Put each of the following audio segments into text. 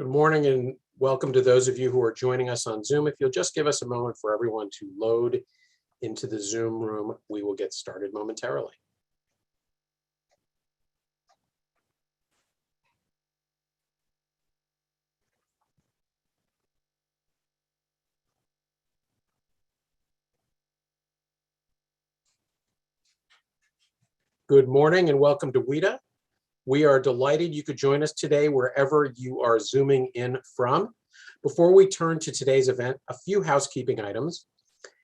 Good morning and welcome to those of you who are joining us on Zoom. If you'll just give us a moment for everyone to load into the Zoom room, we will get started momentarily. Good morning and welcome to WITA. We are delighted you could join us today wherever you are Zooming in from. Before we turn to today's event, a few housekeeping items.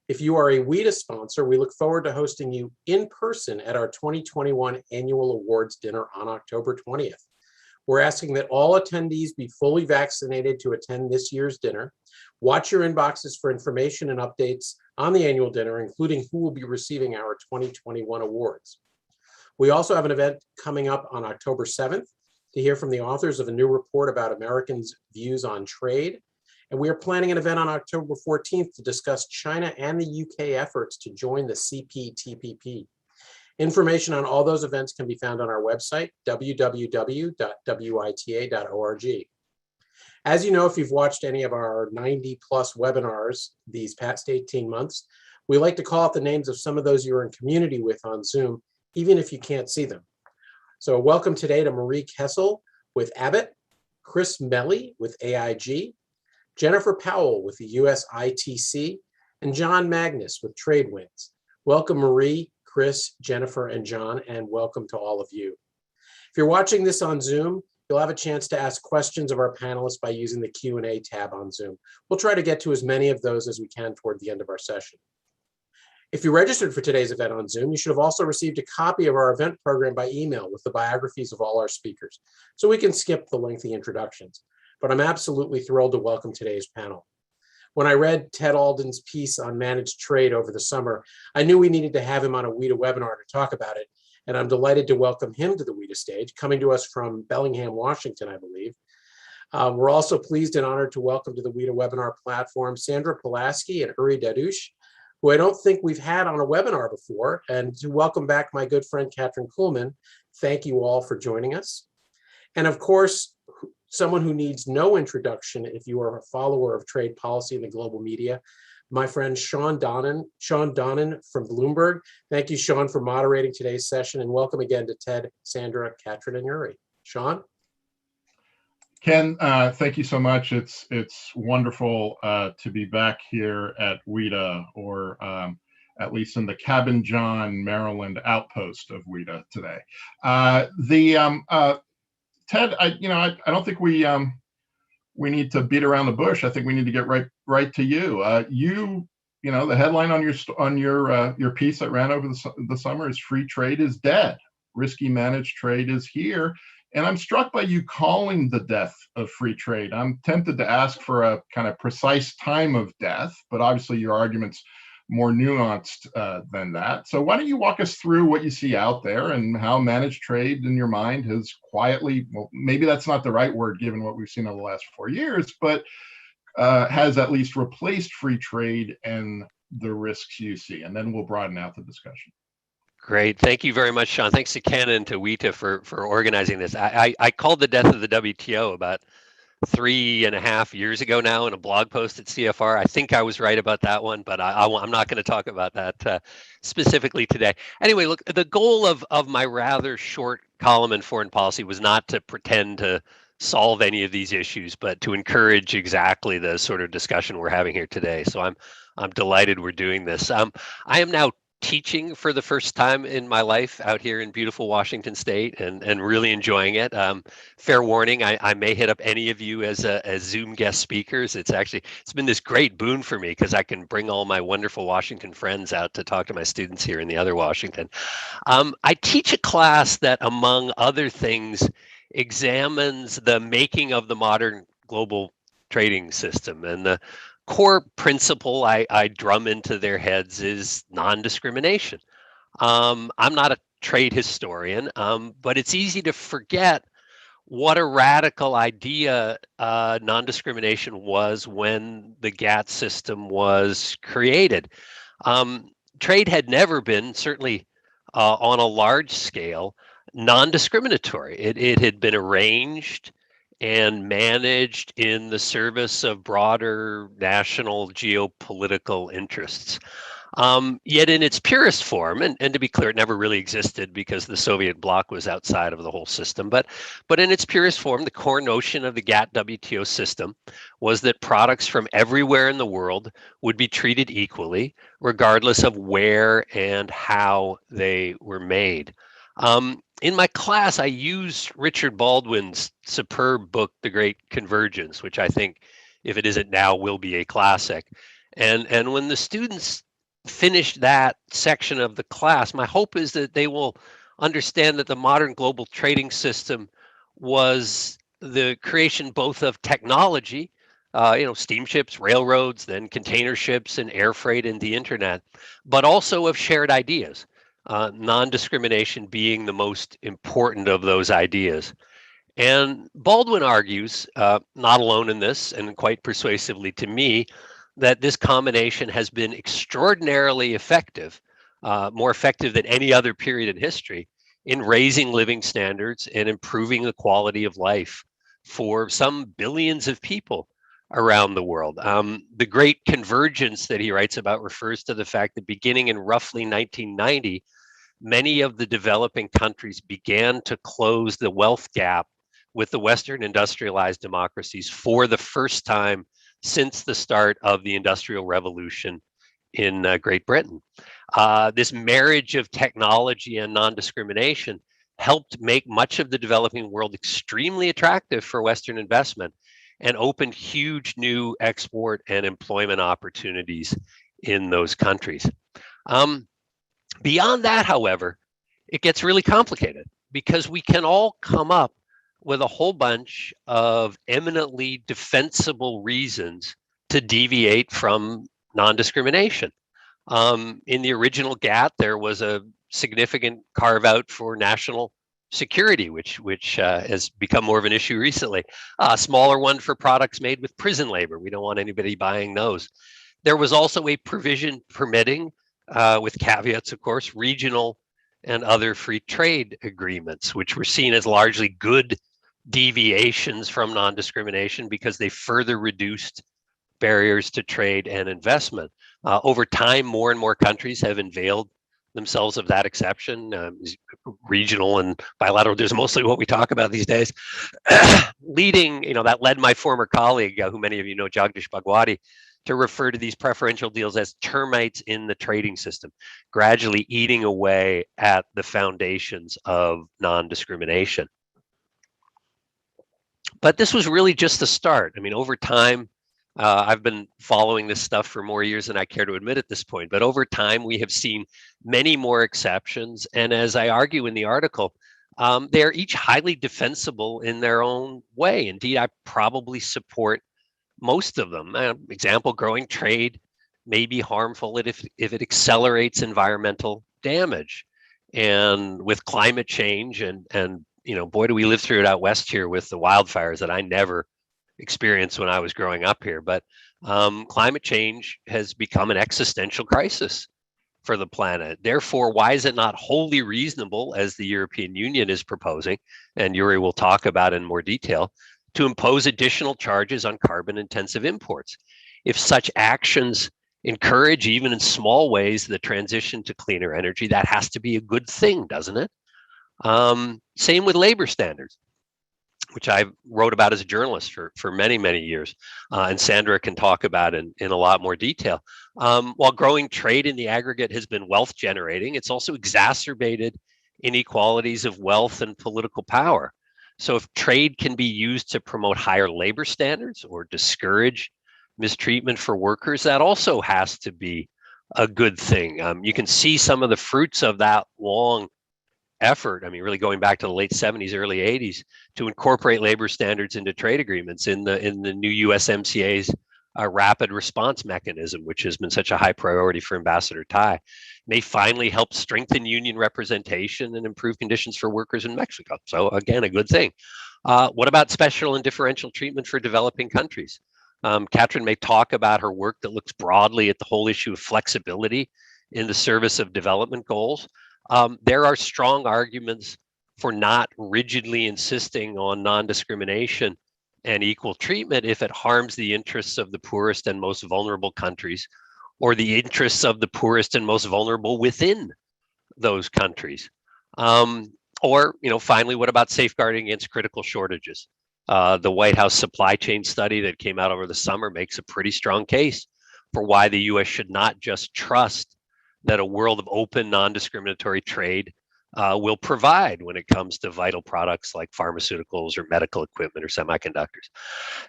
If you are a WITA sponsor, we look forward to hosting you in person at our 2021 Annual Awards Dinner on October 20th. We're asking that all attendees be fully vaccinated to attend this year's dinner. Watch your inboxes for information and updates on the annual dinner, including who will be receiving our 2021 awards. We also have an event coming up on October 7th to hear from the authors of a new report about Americans' views on trade. And we are planning an event on October 14th to discuss China and the UK efforts to join the CPTPP. Information on all those events can be found on our website, www.wita.org. As you know, if you've watched any of our 90+ webinars these past 18 months, we like to call out the names of some of those you're in community with on Zoom, even if you can't see them. So welcome today to Marie Kessel with Abbott, Chris Melly with AIG, Jennifer Powell with the US ITC, and John Magnus with TradeWinds. Welcome Marie, Chris, Jennifer, and John, and welcome to all of you. If you're watching this on Zoom, you'll have a chance to ask questions of our panelists by using the Q&A tab on Zoom. We'll try to get to as many of those as we can toward the end of our session. If you registered for today's event on Zoom, you should have also received a copy of our event program by email with the biographies of all our speakers, so we can skip the lengthy introductions. But I'm absolutely thrilled to welcome today's panel. When I read Ted Alden's piece on managed trade over the summer, I knew we needed to have him on a WITA webinar to talk about it, and I'm delighted to welcome him to the WITA stage, coming to us from Bellingham, Washington, I believe. We're also pleased and honored to welcome to the WITA webinar platform Sandra Pulaski and Uri Dadush, who I don't think we've had on a webinar before, and to welcome back my good friend Katrin Kuhlman. Thank you all for joining us. And of course, someone who needs no introduction if you are a follower of trade policy in the global media, my friend Sean Donnan from Bloomberg. Thank you, Sean, for moderating today's session, and welcome again to Ted, Sandra, Katrin, and Uri. Sean? Ken, thank you so much. It's wonderful to be back here at WITA, or at least in the Cabin John, Maryland outpost of WITA today. Ted, I don't think we need to beat around the bush. I think we need to get right to you. The headline on your piece that ran over the summer is "Free Trade is Dead. Risky Managed Trade is Here." And I'm struck by you calling the death of free trade. I'm tempted to ask for a kind of precise time of death, but obviously your argument's more nuanced than that. So why don't you walk us through what you see out there and how managed trade in your mind has quietly, well, maybe that's not the right word given what we've seen over the last 4 years, but has at least replaced free trade and the risks you see. And then we'll broaden out the discussion. Great. Thank you very much, Sean. Thanks to Ken and to WITA for organizing this. I called the death of the WTO about 3.5 years ago now in a blog post at CFR. I think I was right about that one, but I'm not going to talk about that specifically today. Anyway, look, the goal of my rather short column in Foreign Policy was not to pretend to solve any of these issues, but to encourage exactly the sort of discussion we're having here today. So I'm delighted we're doing this. I am now teaching for the first time in my life out here in beautiful Washington State, and really enjoying it. Fair warning, I may hit up any of you as Zoom guest speakers. It's been this great boon for me because I can bring all my wonderful Washington friends out to talk to my students here in the other Washington. I teach a class that, among other things, examines the making of the modern global trading system, and the core principle I drum into their heads is non-discrimination. I'm not a trade historian, but it's easy to forget what a radical idea non-discrimination was when the GATT system was created. Trade had never been, certainly on a large scale, non-discriminatory. It had been arranged and managed in the service of broader national geopolitical interests. Yet in its purest form, and to be clear, it never really existed because the Soviet bloc was outside of the whole system, but in its purest form, the core notion of the GATT WTO system was that products from everywhere in the world would be treated equally, regardless of where and how they were made. In my class, I used Richard Baldwin's superb book, The Great Convergence, which I think, if it isn't now, will be a classic. And when the students finish that section of the class, my hope is that they will understand that the modern global trading system was the creation both of technology, steamships, railroads, then container ships and air freight and the internet, but also of shared ideas, non-discrimination being the most important of those ideas. And Baldwin argues, not alone in this, and quite persuasively to me, that this combination has been extraordinarily effective, more effective than any other period in history, in raising living standards and improving the quality of life for some billions of people around the world. The great convergence that he writes about refers to the fact that beginning in roughly 1990, many of the developing countries began to close the wealth gap with the Western industrialized democracies for the first time since the start of the Industrial Revolution in Great Britain. This marriage of technology and non-discrimination helped make much of the developing world extremely attractive for Western investment and opened huge new export and employment opportunities in those countries. Beyond that, however, it gets really complicated because we can all come up with a whole bunch of eminently defensible reasons to deviate from non-discrimination. In the original GATT, there was a significant carve out for national security, which has become more of an issue recently. A smaller one for products made with prison labor. We don't want anybody buying those. There was also a provision permitting, with caveats, of course, regional and other free trade agreements, which were seen as largely good deviations from non-discrimination because they further reduced barriers to trade and investment. Over time, more and more countries have availed themselves of that exception. Regional and bilateral deals, mostly what we talk about these days. Leading, that led my former colleague, who many of you know, Jagdish Bhagwati, to refer to these preferential deals as termites in the trading system, gradually eating away at the foundations of non-discrimination. But this was really just the start. I mean, over time, I've been following this stuff for more years than I care to admit at this point, but over time, we have seen many more exceptions. And as I argue in the article, they are each highly defensible in their own way. Indeed, I probably support most of them. Example, growing trade may be harmful if it accelerates environmental damage. And with climate change and boy, do we live through it out west here with the wildfires that I never experienced when I was growing up here. But climate change has become an existential crisis for the planet. Therefore, why is it not wholly reasonable, as the European Union is proposing, and Yuri will talk about in more detail, to impose additional charges on carbon-intensive imports? If such actions encourage, even in small ways, the transition to cleaner energy, that has to be a good thing, doesn't it? Same with labor standards, which I wrote about as a journalist for many, many years, and Sandra can talk about in a lot more detail. While growing trade in the aggregate has been wealth generating, it's also exacerbated inequalities of wealth and political power. So if trade can be used to promote higher labor standards or discourage mistreatment for workers, that also has to be a good thing. You can see some of the fruits of that long effort, I mean, really going back to the late 70s, early 80s, to incorporate labor standards into trade agreements in the new USMCA's rapid response mechanism, which has been such a high priority for Ambassador Tai, may finally help strengthen union representation and improve conditions for workers in Mexico. So again, a good thing. What about special and differential treatment for developing countries? Katrin may talk about her work that looks broadly at the whole issue of flexibility in the service of development goals. There are strong arguments for not rigidly insisting on non-discrimination and equal treatment if it harms the interests of the poorest and most vulnerable countries, or the interests of the poorest and most vulnerable within those countries. Or, finally, what about safeguarding against critical shortages? The White House supply chain study that came out over the summer makes a pretty strong case for why the US should not just trust that a world of open, non-discriminatory trade will provide when it comes to vital products like pharmaceuticals or medical equipment or semiconductors.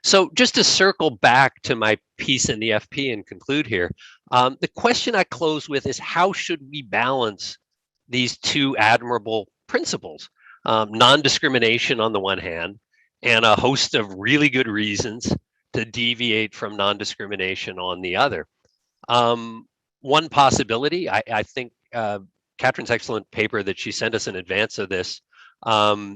So just to circle back to my piece in the FP and conclude here, the question I close with is, how should we balance these two admirable principles, non-discrimination on the one hand, and a host of really good reasons to deviate from non-discrimination on the other? One possibility, I think Catherine's excellent paper that she sent us in advance of this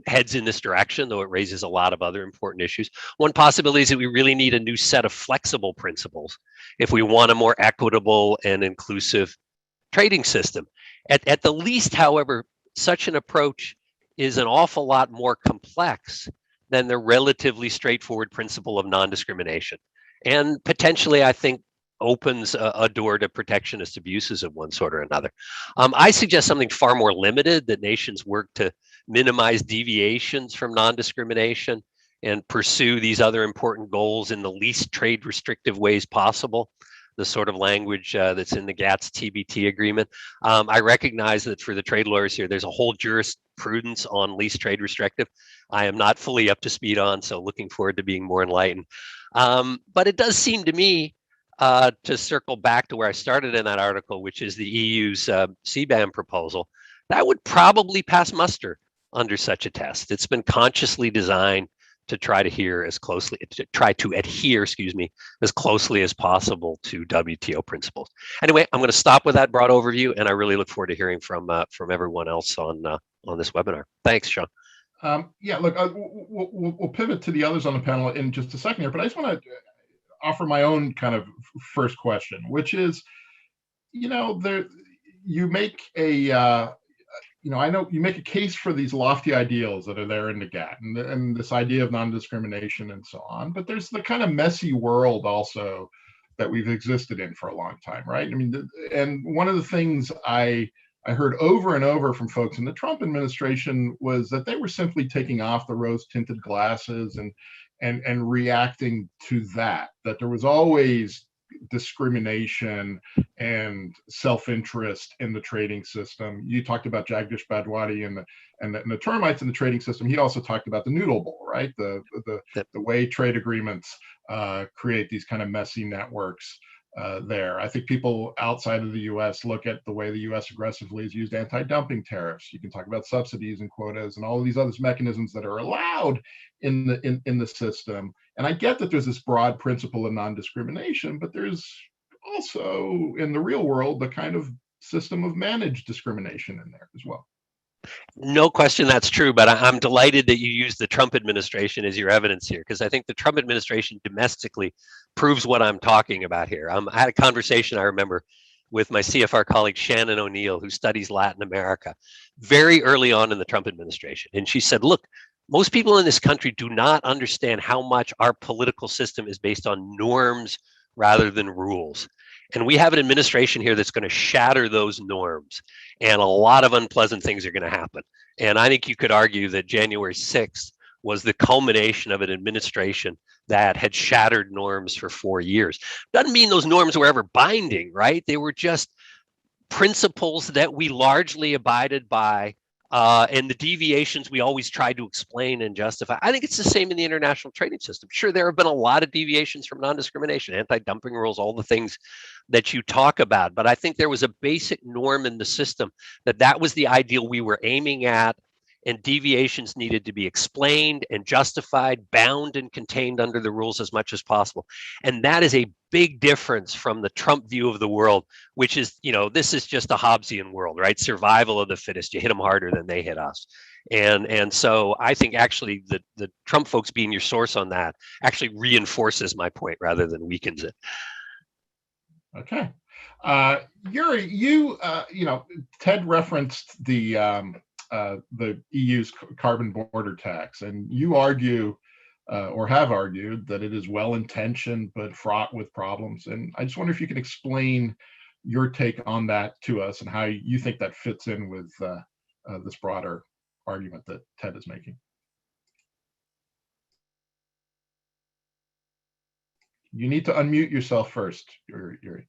heads in this direction, though it raises a lot of other important issues. One possibility is that we really need a new set of flexible principles if we want a more equitable and inclusive trading system. At the least, however, such an approach is an awful lot more complex than the relatively straightforward principle of non-discrimination, and potentially, I think, opens a door to protectionist abuses of one sort or another. I suggest something far more limited, that nations work to minimize deviations from non-discrimination and pursue these other important goals in the least trade restrictive ways possible, the sort of language that's in the GATT's TBT agreement. I recognize that for the trade lawyers here, there's a whole jurisprudence on least trade restrictive. I am not fully up to speed on, so looking forward to being more enlightened. But it does seem to me, to circle back to where I started in that article, which is the EU's CBAM proposal, that would probably pass muster under such a test. It's been consciously designed to try to adhere, as closely as possible to WTO principles. Anyway, I'm going to stop with that broad overview, and I really look forward to hearing from everyone else on this webinar. Thanks, Sean. Yeah, look, we'll pivot to the others on the panel in just a second here, but I just want to offer my own kind of first question, which is, you make a, I know you make a case for these lofty ideals that are there in the GATT and this idea of non-discrimination and so on, but there's the kind of messy world also that we've existed in for a long time, right? I mean, and one of the things I heard over and over from folks in the Trump administration was that they were simply taking off the rose-tinted glasses and reacting to that there was always discrimination and self-interest in the trading system. You talked about Jagdish Bhadwani and the termites in the trading system. He also talked about the noodle bowl, right? The way trade agreements create these kind of messy networks there. I think people outside of the US look at the way the US aggressively has used anti-dumping tariffs. You can talk about subsidies and quotas and all of these other mechanisms that are allowed in the system. And I get that there's this broad principle of non-discrimination, but there's also in the real world the kind of system of managed discrimination in there as well. No question that's true, but I'm delighted that you used the Trump administration as your evidence here, because I think the Trump administration domestically proves what I'm talking about here. I had a conversation, I remember, with my CFR colleague, Shannon O'Neill, who studies Latin America, very early on in the Trump administration. And she said, look, most people in this country do not understand how much our political system is based on norms rather than rules. And we have an administration here that's going to shatter those norms, and a lot of unpleasant things are going to happen. And I think you could argue that January 6th was the culmination of an administration that had shattered norms for 4 years. Doesn't mean those norms were ever binding, right? They were just principles that we largely abided by, and the deviations we always tried to explain and justify. I think it's the same in the international trading system. Sure, there have been a lot of deviations from non-discrimination, anti-dumping rules, all the things that you talk about. But I think there was a basic norm in the system that was the ideal we were aiming at, and deviations needed to be explained and justified, bound and contained under the rules as much as possible. And that is a big difference from the Trump view of the world, which is, this is just a Hobbesian world, right? Survival of the fittest. You hit them harder than they hit us. And so I think actually the Trump folks being your source on that actually reinforces my point rather than weakens it. Okay. Yuri, Ted referenced the EU's carbon border tax, and you argue or have argued that it is well-intentioned but fraught with problems. And I just wonder if you can explain your take on that to us and how you think that fits in with this broader argument that Ted is making. You need to unmute yourself first, Yuri.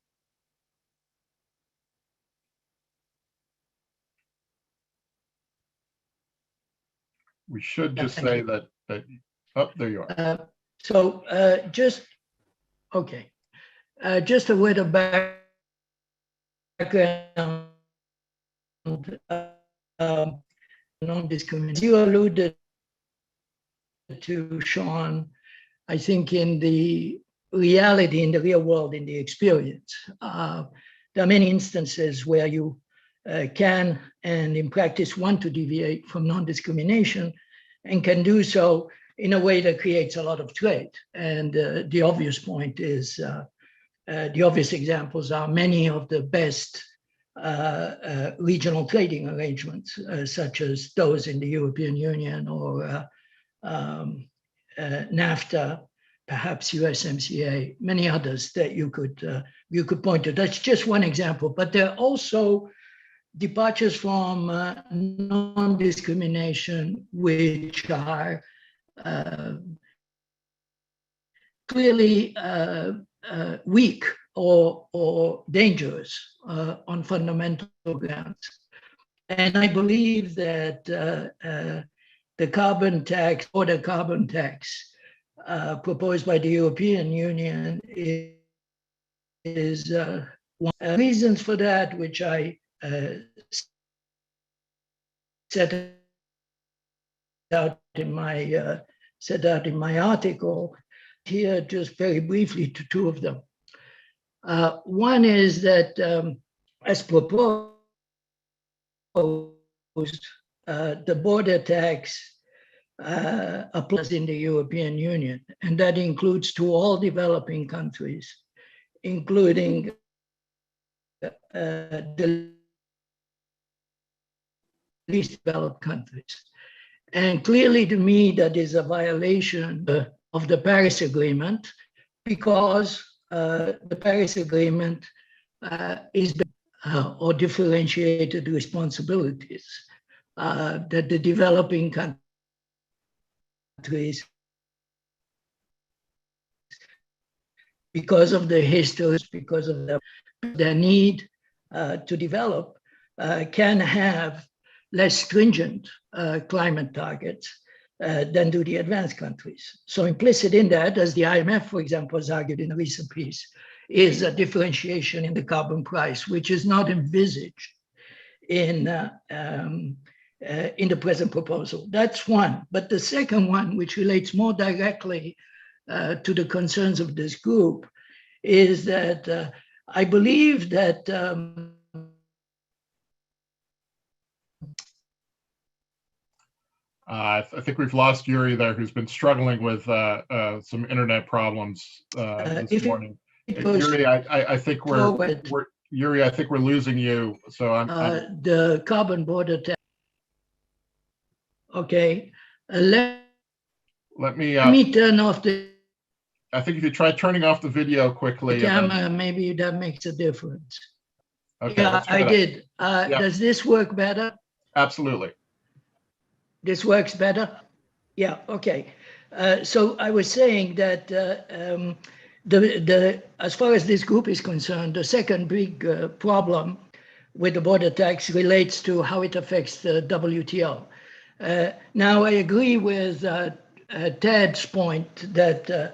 We should just say that, oh, there you are. Just a word of background. Non-discrimination. You alluded to, Sean, I think in the reality, in the real world, in the experience, there are many instances where you can and in practice want to deviate from non-discrimination and can do so in a way that creates a lot of trade. And the obvious point is, the obvious examples are many of the best regional trading arrangements, such as those in the European Union or NAFTA, perhaps USMCA, many others that you could point to. That's just one example, but there are also departures from non-discrimination, which are clearly weak or dangerous on fundamental grounds. And I believe that the carbon tax or the carbon tax proposed by the European Union is one. Reasons for that, which I set out in my article here, just very briefly, to two of them. One is that, as proposed, the border tax applies in the European Union, and that includes to all developing countries, including the least developed countries. And clearly, to me, that is a violation of the Paris Agreement, because the Paris Agreement is or differentiated responsibilities that the developing countries, because of the history, because of their need to develop, can have less stringent climate targets than do the advanced countries. So implicit in that, as the IMF, for example, has argued in a recent piece, is a differentiation in the carbon price, which is not envisaged in the present proposal. That's one. But the second one, which relates more directly to the concerns of this group, is that I believe that I think we've lost Yuri there, who's been struggling with some internet problems this morning. Yuri, I think Yuri, I think we're losing you. So I'm the carbon border tax. Okay, let me turn off the. I think if you try turning off the video quickly. Camera, maybe that makes a difference. Okay, yeah, I did. Does this work better? Absolutely. This works better? Yeah, okay. So I was saying that as far as this group is concerned, the second big problem with the border tax relates to how it affects the WTO. Now, I agree with Ted's point that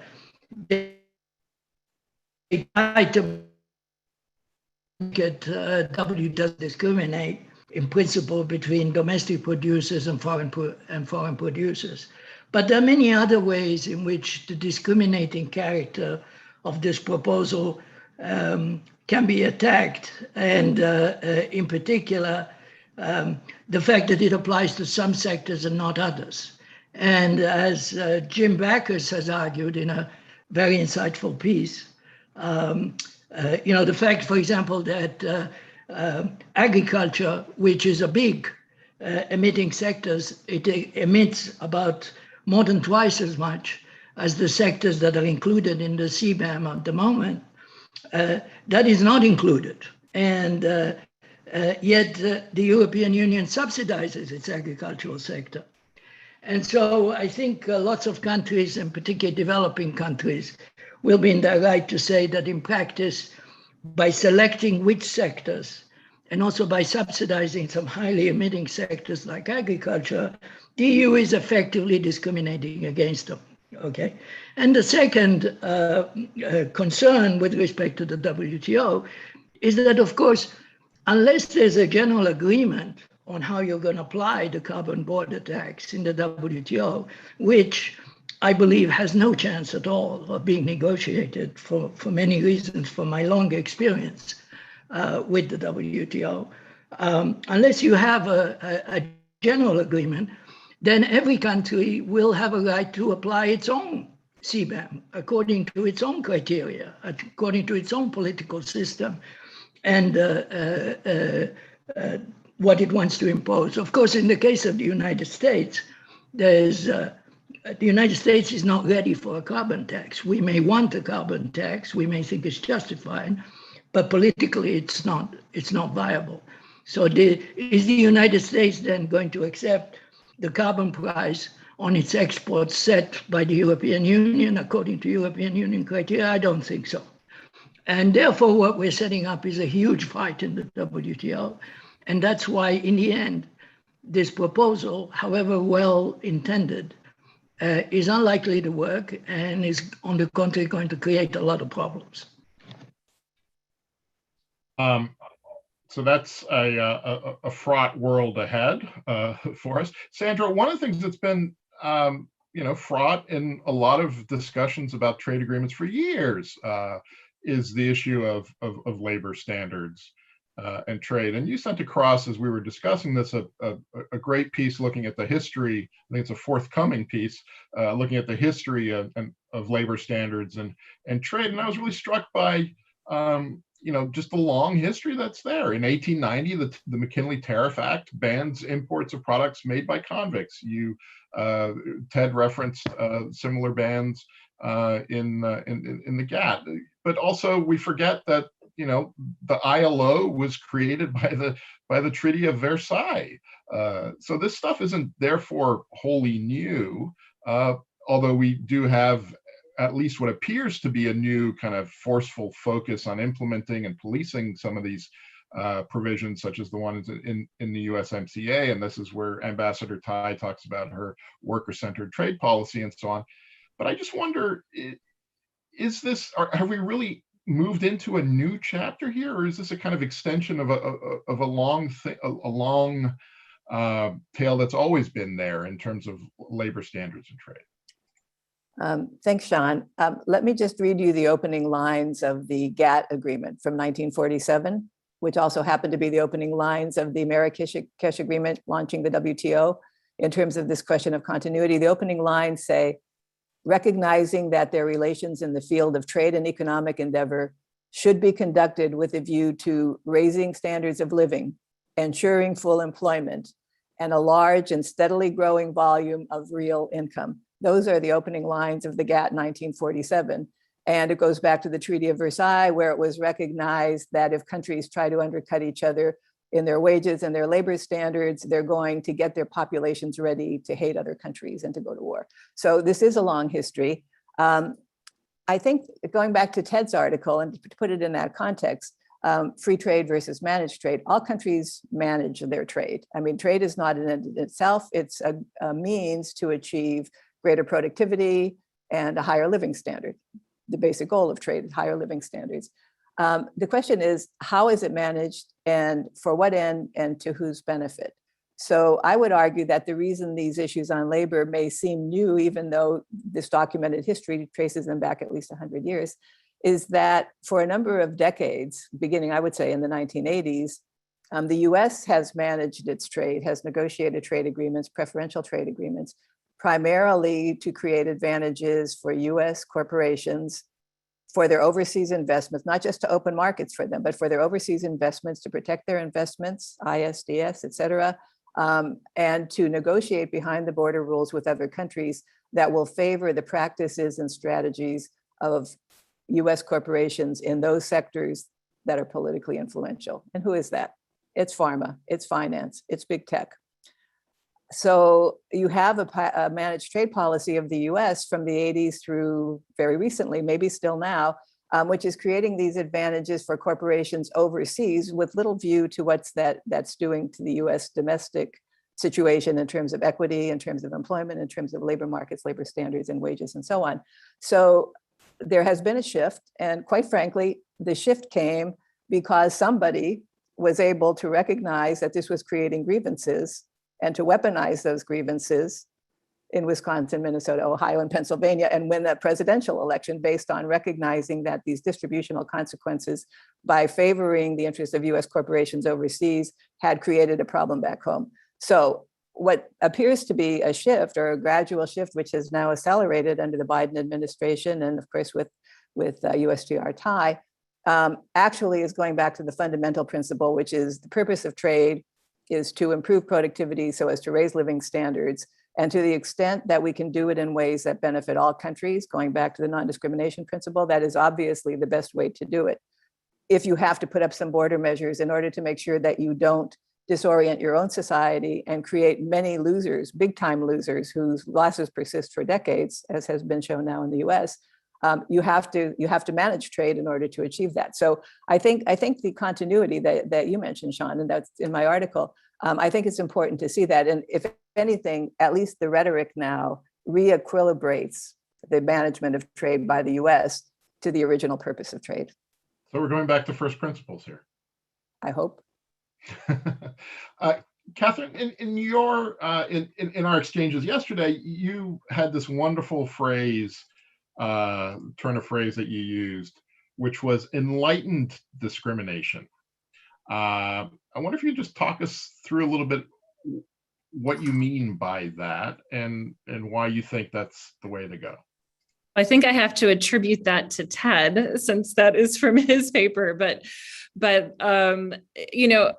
they try to make it W doesn't discriminate in principle between domestic producers and foreign producers. But there are many other ways in which the discriminating character of this proposal can be attacked. And in particular, the fact that it applies to some sectors and not others. And as Jim Backus has argued in a very insightful piece, the fact, for example, that agriculture, which is a big emitting sector, it emits about more than twice as much as the sectors that are included in the CBAM at the moment, that is not included. And yet the European Union subsidizes its agricultural sector. And so I think lots of countries, and particularly developing countries, will be in their right to say that in practice, by selecting which sectors, and also by subsidizing some highly emitting sectors like agriculture, the EU is effectively discriminating against them, okay? And the second concern with respect to the WTO is that, of course, unless there's a general agreement on how you're going to apply the carbon border tax in the WTO, which I believe has no chance at all of being negotiated for many reasons from my long experience with the WTO. Unless you have a general agreement, then every country will have a right to apply its own CBAM according to its own criteria, according to its own political system, and what it wants to impose. Of course, in the case of the United States, the United States is not ready for a carbon tax. We may want a carbon tax, we may think it's justified, but politically it's not viable. So is the United States then going to accept the carbon price on its exports set by the European Union according to European Union criteria? I don't think so. And therefore, what we're setting up is a huge fight in the WTO. And that's why, in the end, this proposal, however well intended, is unlikely to work and is, on the contrary, going to create a lot of problems. So that's a fraught world ahead for us. Sandra, one of the things that's been fraught in a lot of discussions about trade agreements for years is the issue of labor standards and trade. And you sent across, as we were discussing this, a great piece looking at the history. I think it's a forthcoming piece looking at the history of labor standards and trade. And I was really struck by just the long history that's there. In 1890, the McKinley Tariff Act bans imports of products made by convicts. Ted referenced similar bans in the GATT. But also we forget that the ILO was created by the Treaty of Versailles. So this stuff isn't therefore wholly new, although we do have at least what appears to be a new kind of forceful focus on implementing and policing some of these provisions, such as the ones in the USMCA. And this is where Ambassador Tai talks about her worker-centered trade policy and so on. But I just wonder, have we really moved into a new chapter here, or is this a kind of extension of a long tail that's always been there in terms of labor standards and trade? Thanks, Sean. Let me just read you the opening lines of the GATT Agreement from 1947, which also happened to be the opening lines of the Marrakesh Agreement launching the WTO in terms of this question of continuity. The opening lines say, recognizing that their relations in the field of trade and economic endeavor should be conducted with a view to raising standards of living, ensuring full employment, and a large and steadily growing volume of real income. Those are the opening lines of the GATT 1947. And it goes back to the Treaty of Versailles, where it was recognized that if countries try to undercut each other in their wages and their labor standards, they're going to get their populations ready to hate other countries and to go to war. So this is a long history. I think going back to Ted's article and to put it in that context, free trade versus managed trade, all countries manage their trade. I mean, trade is not an end in itself. It's a means to achieve greater productivity and a higher living standard. The basic goal of trade is higher living standards. The question is, how is it managed and for what end and to whose benefit? So I would argue that the reason these issues on labor may seem new, even though this documented history traces them back at least 100 years, is that for a number of decades, beginning, I would say, in the 1980s, the US has managed its trade, has negotiated trade agreements, preferential trade agreements, primarily to create advantages for US corporations for their overseas investments, not just to open markets for them, but for their overseas investments, to protect their investments, ISDS, et cetera, and to negotiate behind the border rules with other countries that will favor the practices and strategies of US corporations in those sectors that are politically influential. And who is that? It's pharma, it's finance, it's big tech. So you have a managed trade policy of the US from the 80s through very recently, maybe still now, which is creating these advantages for corporations overseas with little view to what's that's doing to the US domestic situation in terms of equity, in terms of employment, in terms of labor markets, labor standards and wages and so on. So there has been a shift, and quite frankly, the shift came because somebody was able to recognize that this was creating grievances and to weaponize those grievances in Wisconsin, Minnesota, Ohio, and Pennsylvania, and win that presidential election based on recognizing that these distributional consequences by favoring the interests of US corporations overseas had created a problem back home. So what appears to be a shift or a gradual shift, which has now accelerated under the Biden administration and of course with USTR tie, actually is going back to the fundamental principle, which is the purpose of trade is to improve productivity so as to raise living standards. And to the extent that we can do it in ways that benefit all countries, going back to the non-discrimination principle, that is obviously the best way to do it. If you have to put up some border measures in order to make sure that you don't disorient your own society and create many losers, big time losers whose losses persist for decades, as has been shown now in the US, you have to manage trade in order to achieve that. So I think the continuity that you mentioned, Sean, and that's in my article, I think it's important to see that. And if anything, at least the rhetoric now re-equilibrates the management of trade by the US to the original purpose of trade. So we're going back to first principles here. I hope. Catherine, in your in our exchanges yesterday, you had this wonderful phrase, turn of phrase that you used, which was enlightened discrimination. I wonder if you could just talk us through a little bit what you mean by that and why you think that's the way to go. I think I have to attribute that to Ted, since that is from his paper, but you know,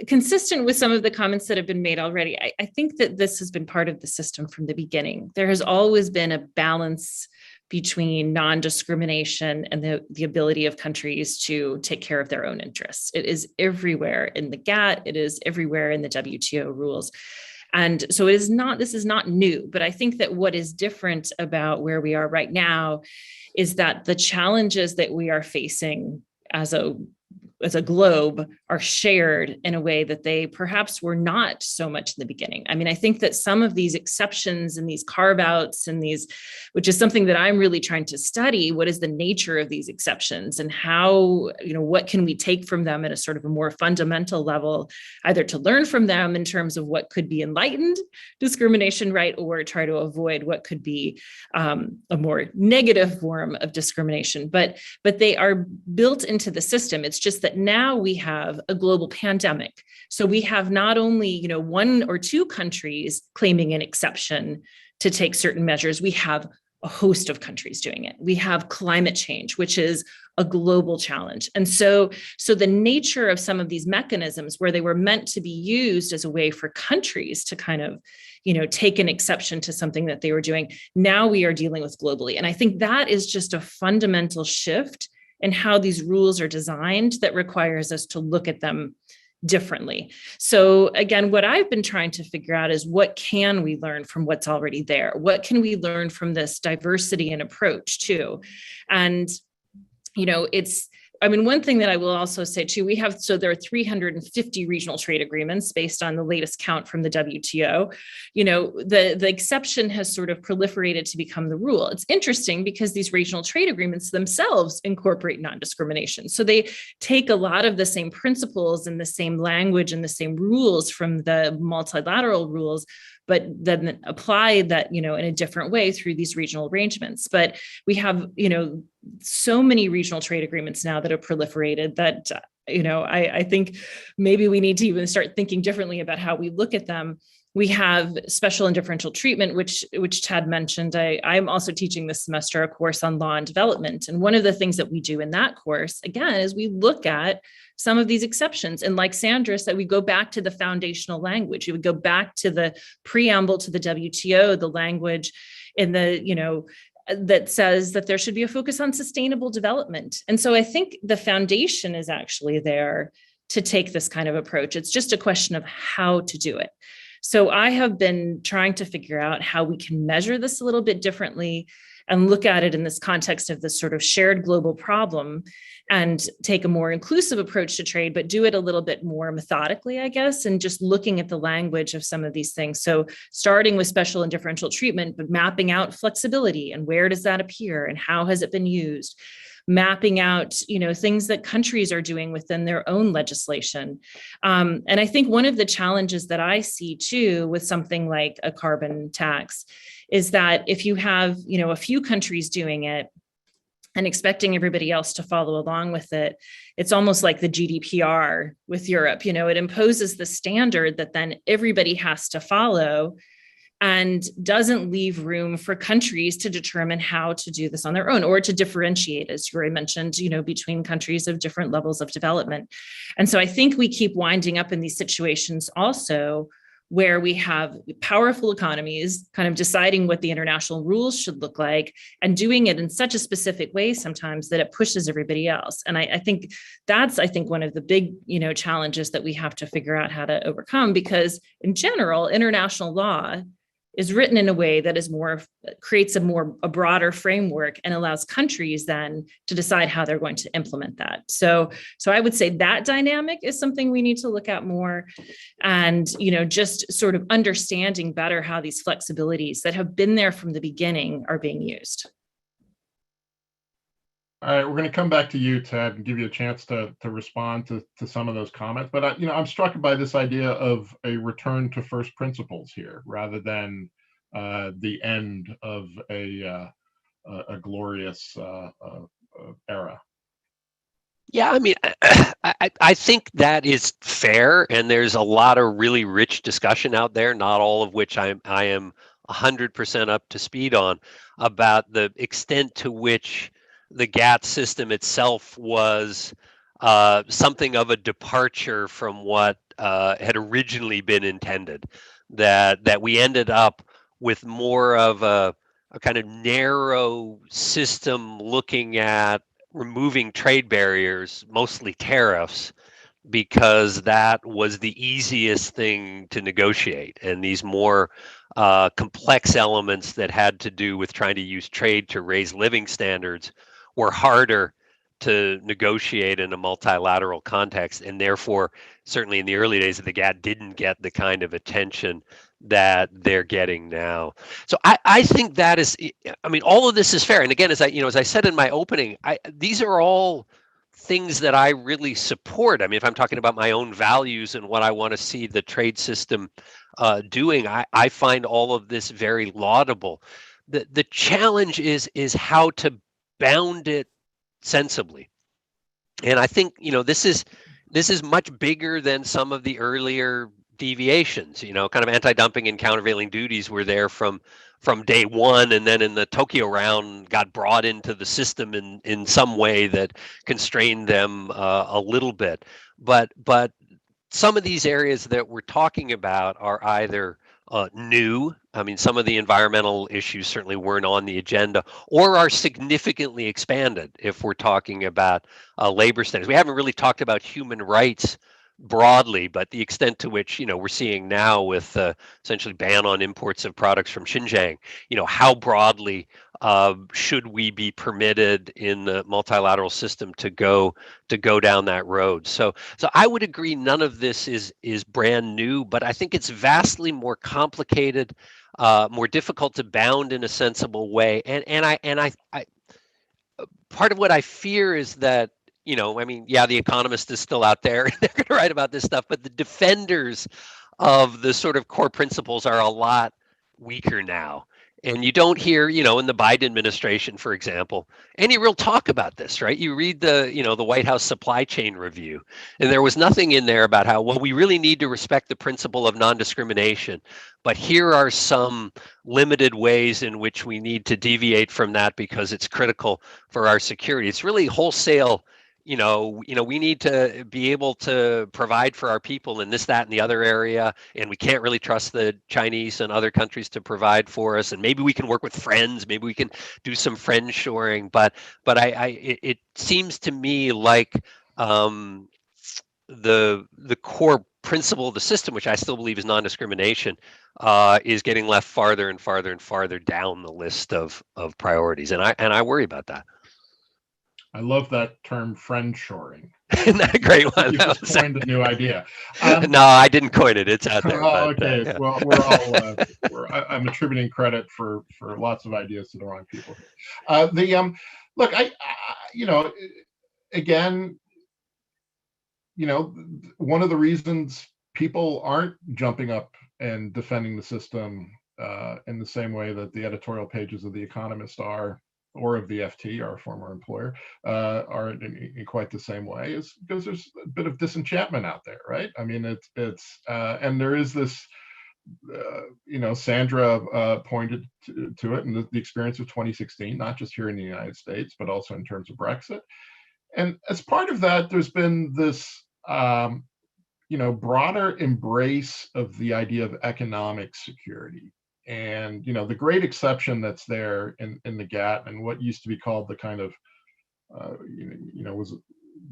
consistent with some of the comments that have been made already, I think that this has been part of the system from the beginning. There has always been a balance between non-discrimination and the ability of countries to take care of their own interests. It is everywhere in the GATT, it is everywhere in the WTO rules. And so this is not new, but I think that what is different about where we are right now is that the challenges that we are facing as a globe are shared in a way that they perhaps were not so much in the beginning. I mean, I think that some of these exceptions and these carve-outs and these, which is something that I'm really trying to study, what is the nature of these exceptions and how, you know, what can we take from them at a sort of a more fundamental level, either to learn from them in terms of what could be enlightened discrimination, right, or try to avoid what could be a more negative form of discrimination. But they are built into the system. It's just that now we have a global pandemic. So we have not only, you know, one or two countries claiming an exception to take certain measures, we have a host of countries doing it. We have climate change, which is a global challenge. And so the nature of some of these mechanisms where they were meant to be used as a way for countries to kind of, you know, take an exception to something that they were doing, now we are dealing with globally. And I think that is just a fundamental shift in how these rules are designed that requires us to look at them differently. So again, what I've been trying to figure out is what can we learn from what's already there? What can we learn from this diversity and approach too? And, you know, one thing that I will also say too, there are 350 regional trade agreements based on the latest count from the WTO. You know, the exception has sort of proliferated to become the rule. It's interesting because these regional trade agreements themselves incorporate non-discrimination. So they take a lot of the same principles and the same language and the same rules from the multilateral rules, but then apply that, you know, in a different way through these regional arrangements. But we have, you know, so many regional trade agreements now that have proliferated that, you know, I think maybe we need to even start thinking differently about how we look at them. We have special and differential treatment, which Ted mentioned. I'm also teaching this semester a course on law and development. And one of the things that we do in that course, again, is we look at some of these exceptions. And like Sandra said, we go back to the foundational language. We would go back to the preamble to the WTO, the language in the, that says that there should be a focus on sustainable development. And so I think the foundation is actually there to take this kind of approach. It's just a question of how to do it. So I have been trying to figure out how we can measure this a little bit differently and look at it in this context of this sort of shared global problem and take a more inclusive approach to trade, but do it a little bit more methodically, I guess, and just looking at the language of some of these things. So starting with special and differential treatment, but mapping out flexibility and where does that appear and how has it been used? Mapping out, things that countries are doing within their own legislation. And I think one of the challenges that I see too with something like a carbon tax is that if you have, a few countries doing it and expecting everybody else to follow along with it, it's almost like the GDPR with Europe. It imposes the standard that then everybody has to follow and doesn't leave room for countries to determine how to do this on their own or to differentiate, as you already mentioned, between countries of different levels of development. And so I think we keep winding up in these situations also where we have powerful economies kind of deciding what the international rules should look like and doing it in such a specific way sometimes that it pushes everybody else. And I think that's one of the big, challenges that we have to figure out how to overcome, because in general, international law is written in a way that is creates a broader framework and allows countries then to decide how they're going to implement that. So I would say that dynamic is something we need to look at more, and just sort of understanding better how these flexibilities that have been there from the beginning are being used. All right, we're going to come back to you, Ted, and give you a chance to respond to some of those comments. But I'm struck by this idea of a return to first principles here, rather than the end of a glorious era. Yeah, I mean, I think that is fair, and there's a lot of really rich discussion out there, not all of which I am 100% up to speed on, about the extent to which the GATT system itself was something of a departure from what had originally been intended. That we ended up with more of a kind of narrow system looking at removing trade barriers, mostly tariffs, because that was the easiest thing to negotiate. And these more complex elements that had to do with trying to use trade to raise living standards were harder to negotiate in a multilateral context, and therefore, certainly in the early days of the GATT, didn't get the kind of attention that they're getting now. So I think that is, all of this is fair. And again, as I said in my opening, these are all things that I really support. I mean, if I'm talking about my own values and what I want to see the trade system doing, I find all of this very laudable. The challenge is how to bound it sensibly. And I think, this is much bigger than some of the earlier deviations. Kind of anti-dumping and countervailing duties were there from day one, and then in the Tokyo round got brought into the system in some way that constrained them a little bit. But some of these areas that we're talking about are either new. I mean, some of the environmental issues certainly weren't on the agenda, or are significantly expanded if we're talking about labor standards. We haven't really talked about human rights broadly, but the extent to which, we're seeing now with essentially ban on imports of products from Xinjiang, how broadly should we be permitted in the multilateral system to go down that road? So I would agree none of this is brand new, but I think it's vastly more complicated, more difficult to bound in a sensible way. And I part of what I fear is that, The Economist is still out there, and they're going to write about this stuff, but the defenders of the sort of core principles are a lot weaker now. And you don't hear, in the Biden administration, for example, any real talk about this, right? You read the White House supply chain review, and there was nothing in there about how, well, we really need to respect the principle of non-discrimination, but here are some limited ways in which we need to deviate from that because it's critical for our security. It's really wholesale, we need to be able to provide for our people in this, that, and the other area, and we can't really trust the Chinese and other countries to provide for us. And maybe we can work with friends, maybe we can do some friend shoring. But it seems to me like the core principle of the system, which I still believe is non-discrimination, is getting left farther and farther and farther down the list of priorities, and I worry about that. I love that term, friend shoring. Isn't that a great one? You just coined a new idea. No, I didn't coin it. It's out there. Oh, but, okay. yeah. Well, we're all. I'm attributing credit for lots of ideas to the wrong people. Look, again, one of the reasons people aren't jumping up and defending the system in the same way that the editorial pages of The Economist are, or of the FT, our former employer, are in quite the same way, is because there's a bit of disenchantment out there, right? I mean, it's and there is this, Sandra pointed to it, and the experience of 2016, not just here in the United States, but also in terms of Brexit. And as part of that, there's been this, broader embrace of the idea of economic security. And, the great exception that's there in the GATT, and what used to be called the kind of, was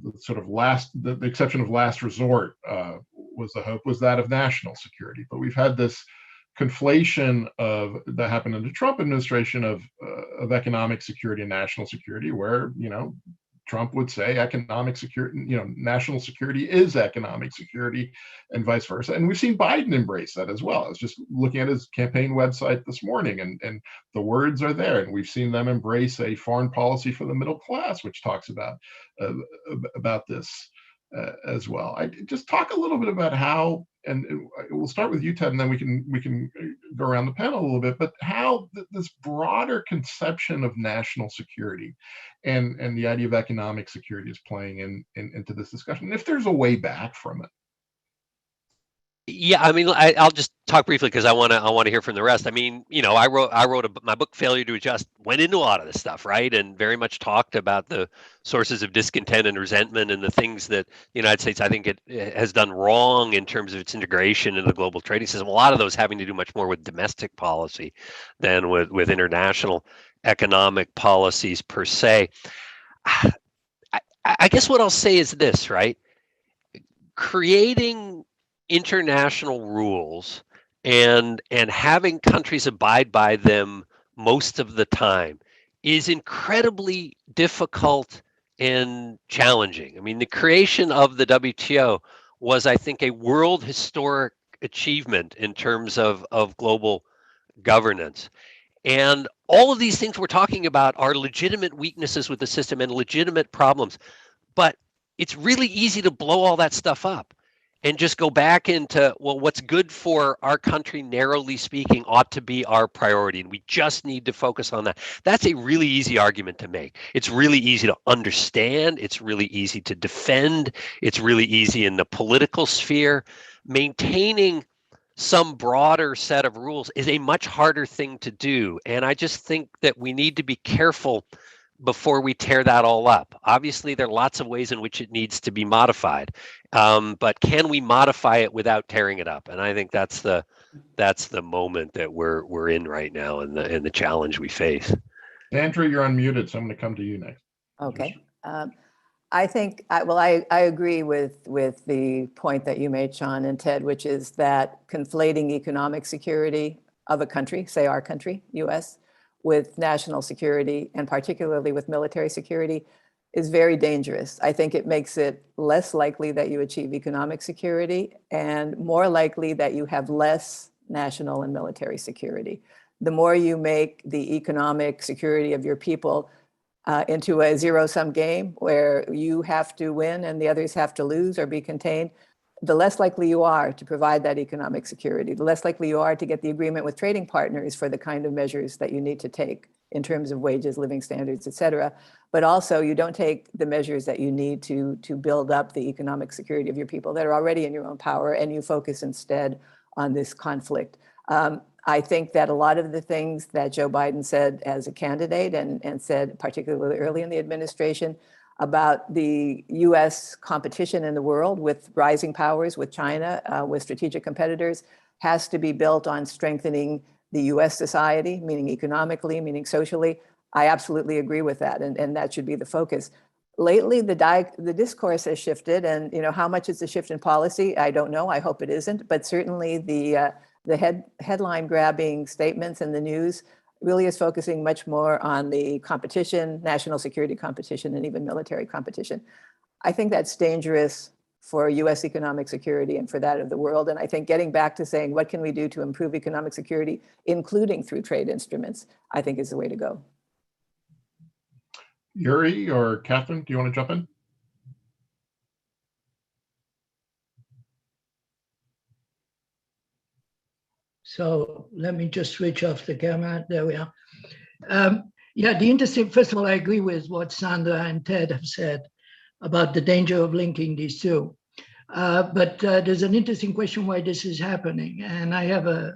the sort of the exception of last resort, was the hope, was that of national security. But we've had this conflation that happened in the Trump administration of economic security and national security, where, Trump would say economic security, national security is economic security, and vice versa. And we've seen Biden embrace that as well. I was just looking at his campaign website this morning, and the words are there. And we've seen them embrace a foreign policy for the middle class, which talks about this as well. I just talk a little bit about how, and we'll start with you, Ted, and then we can go around the panel a little bit, but how this broader conception of national security and the idea of economic security is playing into this discussion, if there's a way back from it. Yeah, I mean, I'll just talk briefly because I want to hear from the rest. I mean, I wrote my book, Failure to Adjust, went into a lot of this stuff, right, and very much talked about the sources of discontent and resentment and the things that the United States, I think, it has done wrong in terms of its integration into the global trading system. A lot of those having to do much more with domestic policy than with international economic policies per se. I guess what I'll say is this, right? Creating international rules and having countries abide by them most of the time is incredibly difficult and challenging. I mean, the creation of the WTO was, I think, a world historic achievement in terms of global governance. And all of these things we're talking about are legitimate weaknesses with the system and legitimate problems. But it's really easy to blow all that stuff up and just go back into, well, what's good for our country, narrowly speaking, ought to be our priority. And we just need to focus on that. That's a really easy argument to make. It's really easy to understand. It's really easy to defend. It's really easy in the political sphere. Maintaining some broader set of rules is a much harder thing to do. And I just think that we need to be careful before we tear that all up. Obviously, there are lots of ways in which it needs to be modified, but can we modify it without tearing it up? And I think that's the moment that we're in right now, and the challenge we face. Sandra, you're unmuted, so I'm going to come to you next. Okay. I think, I agree with the point that you made, Sean and Ted, which is that conflating economic security of a country, say our country, US, with national security, and particularly with military security, is very dangerous. I think it makes it less likely that you achieve economic security and more likely that you have less national and military security. The more you make the economic security of your people into a zero-sum game where you have to win and the others have to lose or be contained, the less likely you are to provide that economic security, the less likely you are to get the agreement with trading partners for the kind of measures that you need to take in terms of wages, living standards, et cetera. But also you don't take the measures that you need to build up the economic security of your people that are already in your own power, and you focus instead on this conflict. I think that a lot of the things that Joe Biden said as a candidate and said particularly early in the administration about the US competition in the world with rising powers, with China, with strategic competitors, has to be built on strengthening the US society, meaning economically, meaning socially. I absolutely agree with that, and that should be the focus. Lately, the discourse has shifted, and how much is the shift in policy? I don't know. I hope it isn't, but certainly the headline grabbing statements in the news really is focusing much more on the competition, national security competition, and even military competition. I think that's dangerous for US economic security and for that of the world. And I think getting back to saying, what can we do to improve economic security, including through trade instruments, I think is the way to go. Yuri or Catherine, do you want to jump in? So let me just switch off the camera. There we are. Yeah, the interesting, first of all, I agree with what Sandra and Ted have said about the danger of linking these two. But there's an interesting question why this is happening. And I have a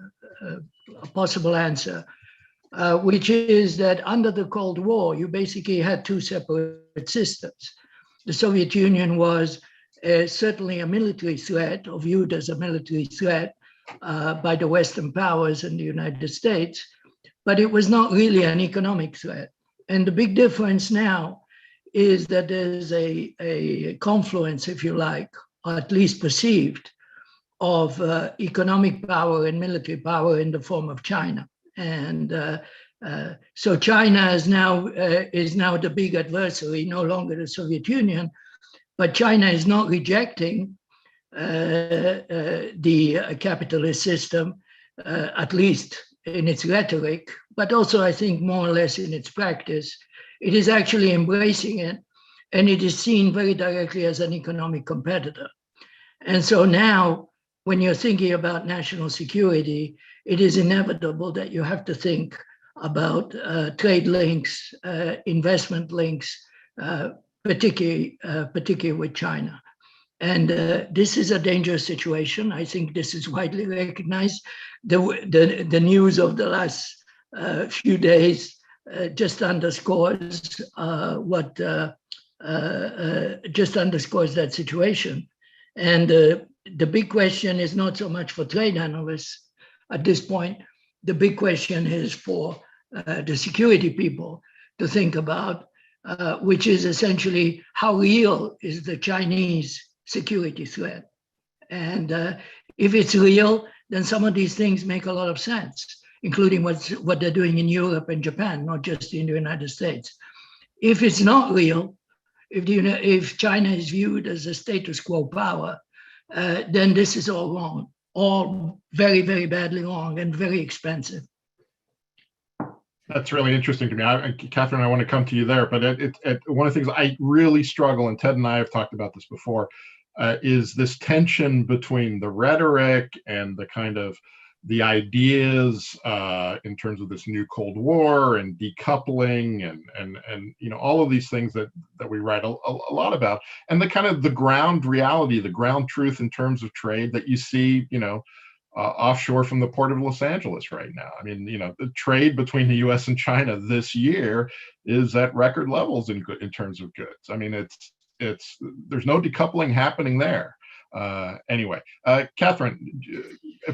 possible answer, which is that under the Cold War, you basically had two separate systems. The Soviet Union was certainly a military threat, or viewed as a military threat by the Western powers and the United States, but it was not really an economic threat. And the big difference now is that there's a confluence, if you like, or at least perceived, of economic power and military power in the form of China. And so China is now the big adversary, no longer the Soviet Union, but China is not rejecting the capitalist system, at least in its rhetoric, but also I think more or less in its practice. It is actually embracing it, and it is seen very directly as an economic competitor. And so now, when you're thinking about national security, it is inevitable that you have to think about trade links, investment links, particularly with China. And this is a dangerous situation. I think this is widely recognized. The news of the last few days just underscores just underscores that situation. And the big question is not so much for trade analysts at this point. The big question is for the security people to think about, which is essentially how real is the Chinese security threat. And if it's real, then some of these things make a lot of sense, including what they're doing in Europe and Japan, not just in the United States. If it's not real, if China is viewed as a status quo power, then this is all wrong, all very, very badly wrong and very expensive. That's really interesting to me. Catherine, I want to come to you there, but one of the things I really struggle, and Ted and I have talked about this before, is this tension between the rhetoric and the kind of the ideas in terms of this new Cold War and decoupling and all of these things that we write a lot about, and the kind of the ground reality, the ground truth in terms of trade that you see, offshore from the port of Los Angeles right now. I mean, the trade between the U.S. and China this year is at record levels in terms of goods. I mean, there's no decoupling happening there. Anyway, Catherine,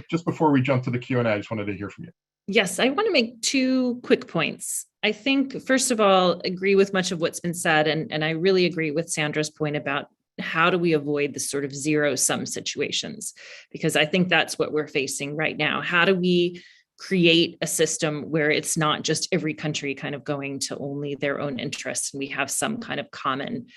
just before we jump to the Q&A, I just wanted to hear from you. Yes, I want to make two quick points. I think, first of all, agree with much of what's been said, and I really agree with Sandra's point about how do we avoid the sort of zero-sum situations? Because I think that's what we're facing right now. How do we create a system where it's not just every country kind of going to only their own interests, and we have some kind of common,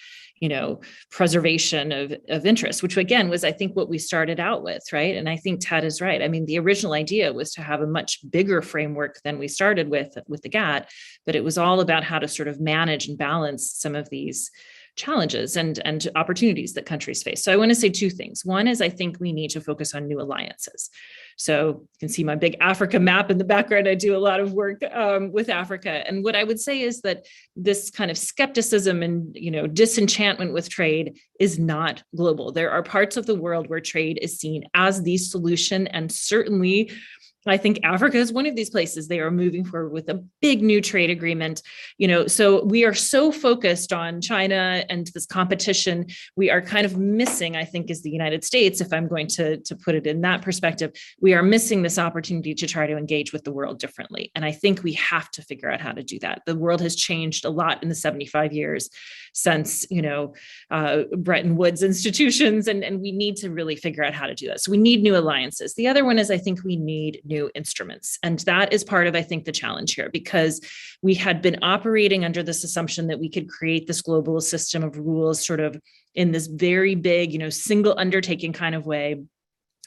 preservation of interest, which again was, I think, what we started out with, right? And I think Ted is right. I mean, the original idea was to have a much bigger framework than we started with the GATT, but it was all about how to sort of manage and balance some of these challenges and opportunities that countries face. So I want to say two things. One is I think we need to focus on new alliances. So you can see my big Africa map in the background. I do a lot of work with Africa. And what I would say is that this kind of skepticism and disenchantment with trade is not global. There are parts of the world where trade is seen as the solution, and certainly I think Africa is one of these places. They are moving forward with a big new trade agreement. So we are so focused on China and this competition. We are kind of missing, I think, as the United States, if I'm going to put it in that perspective, we are missing this opportunity to try to engage with the world differently. And I think we have to figure out how to do that. The world has changed a lot in the 75 years since, Bretton Woods institutions, and we need to really figure out how to do that. So we need new alliances. The other one is, I think we need new instruments. And that is part of, I think, the challenge here, because we had been operating under this assumption that we could create this global system of rules sort of in this very big, single undertaking kind of way.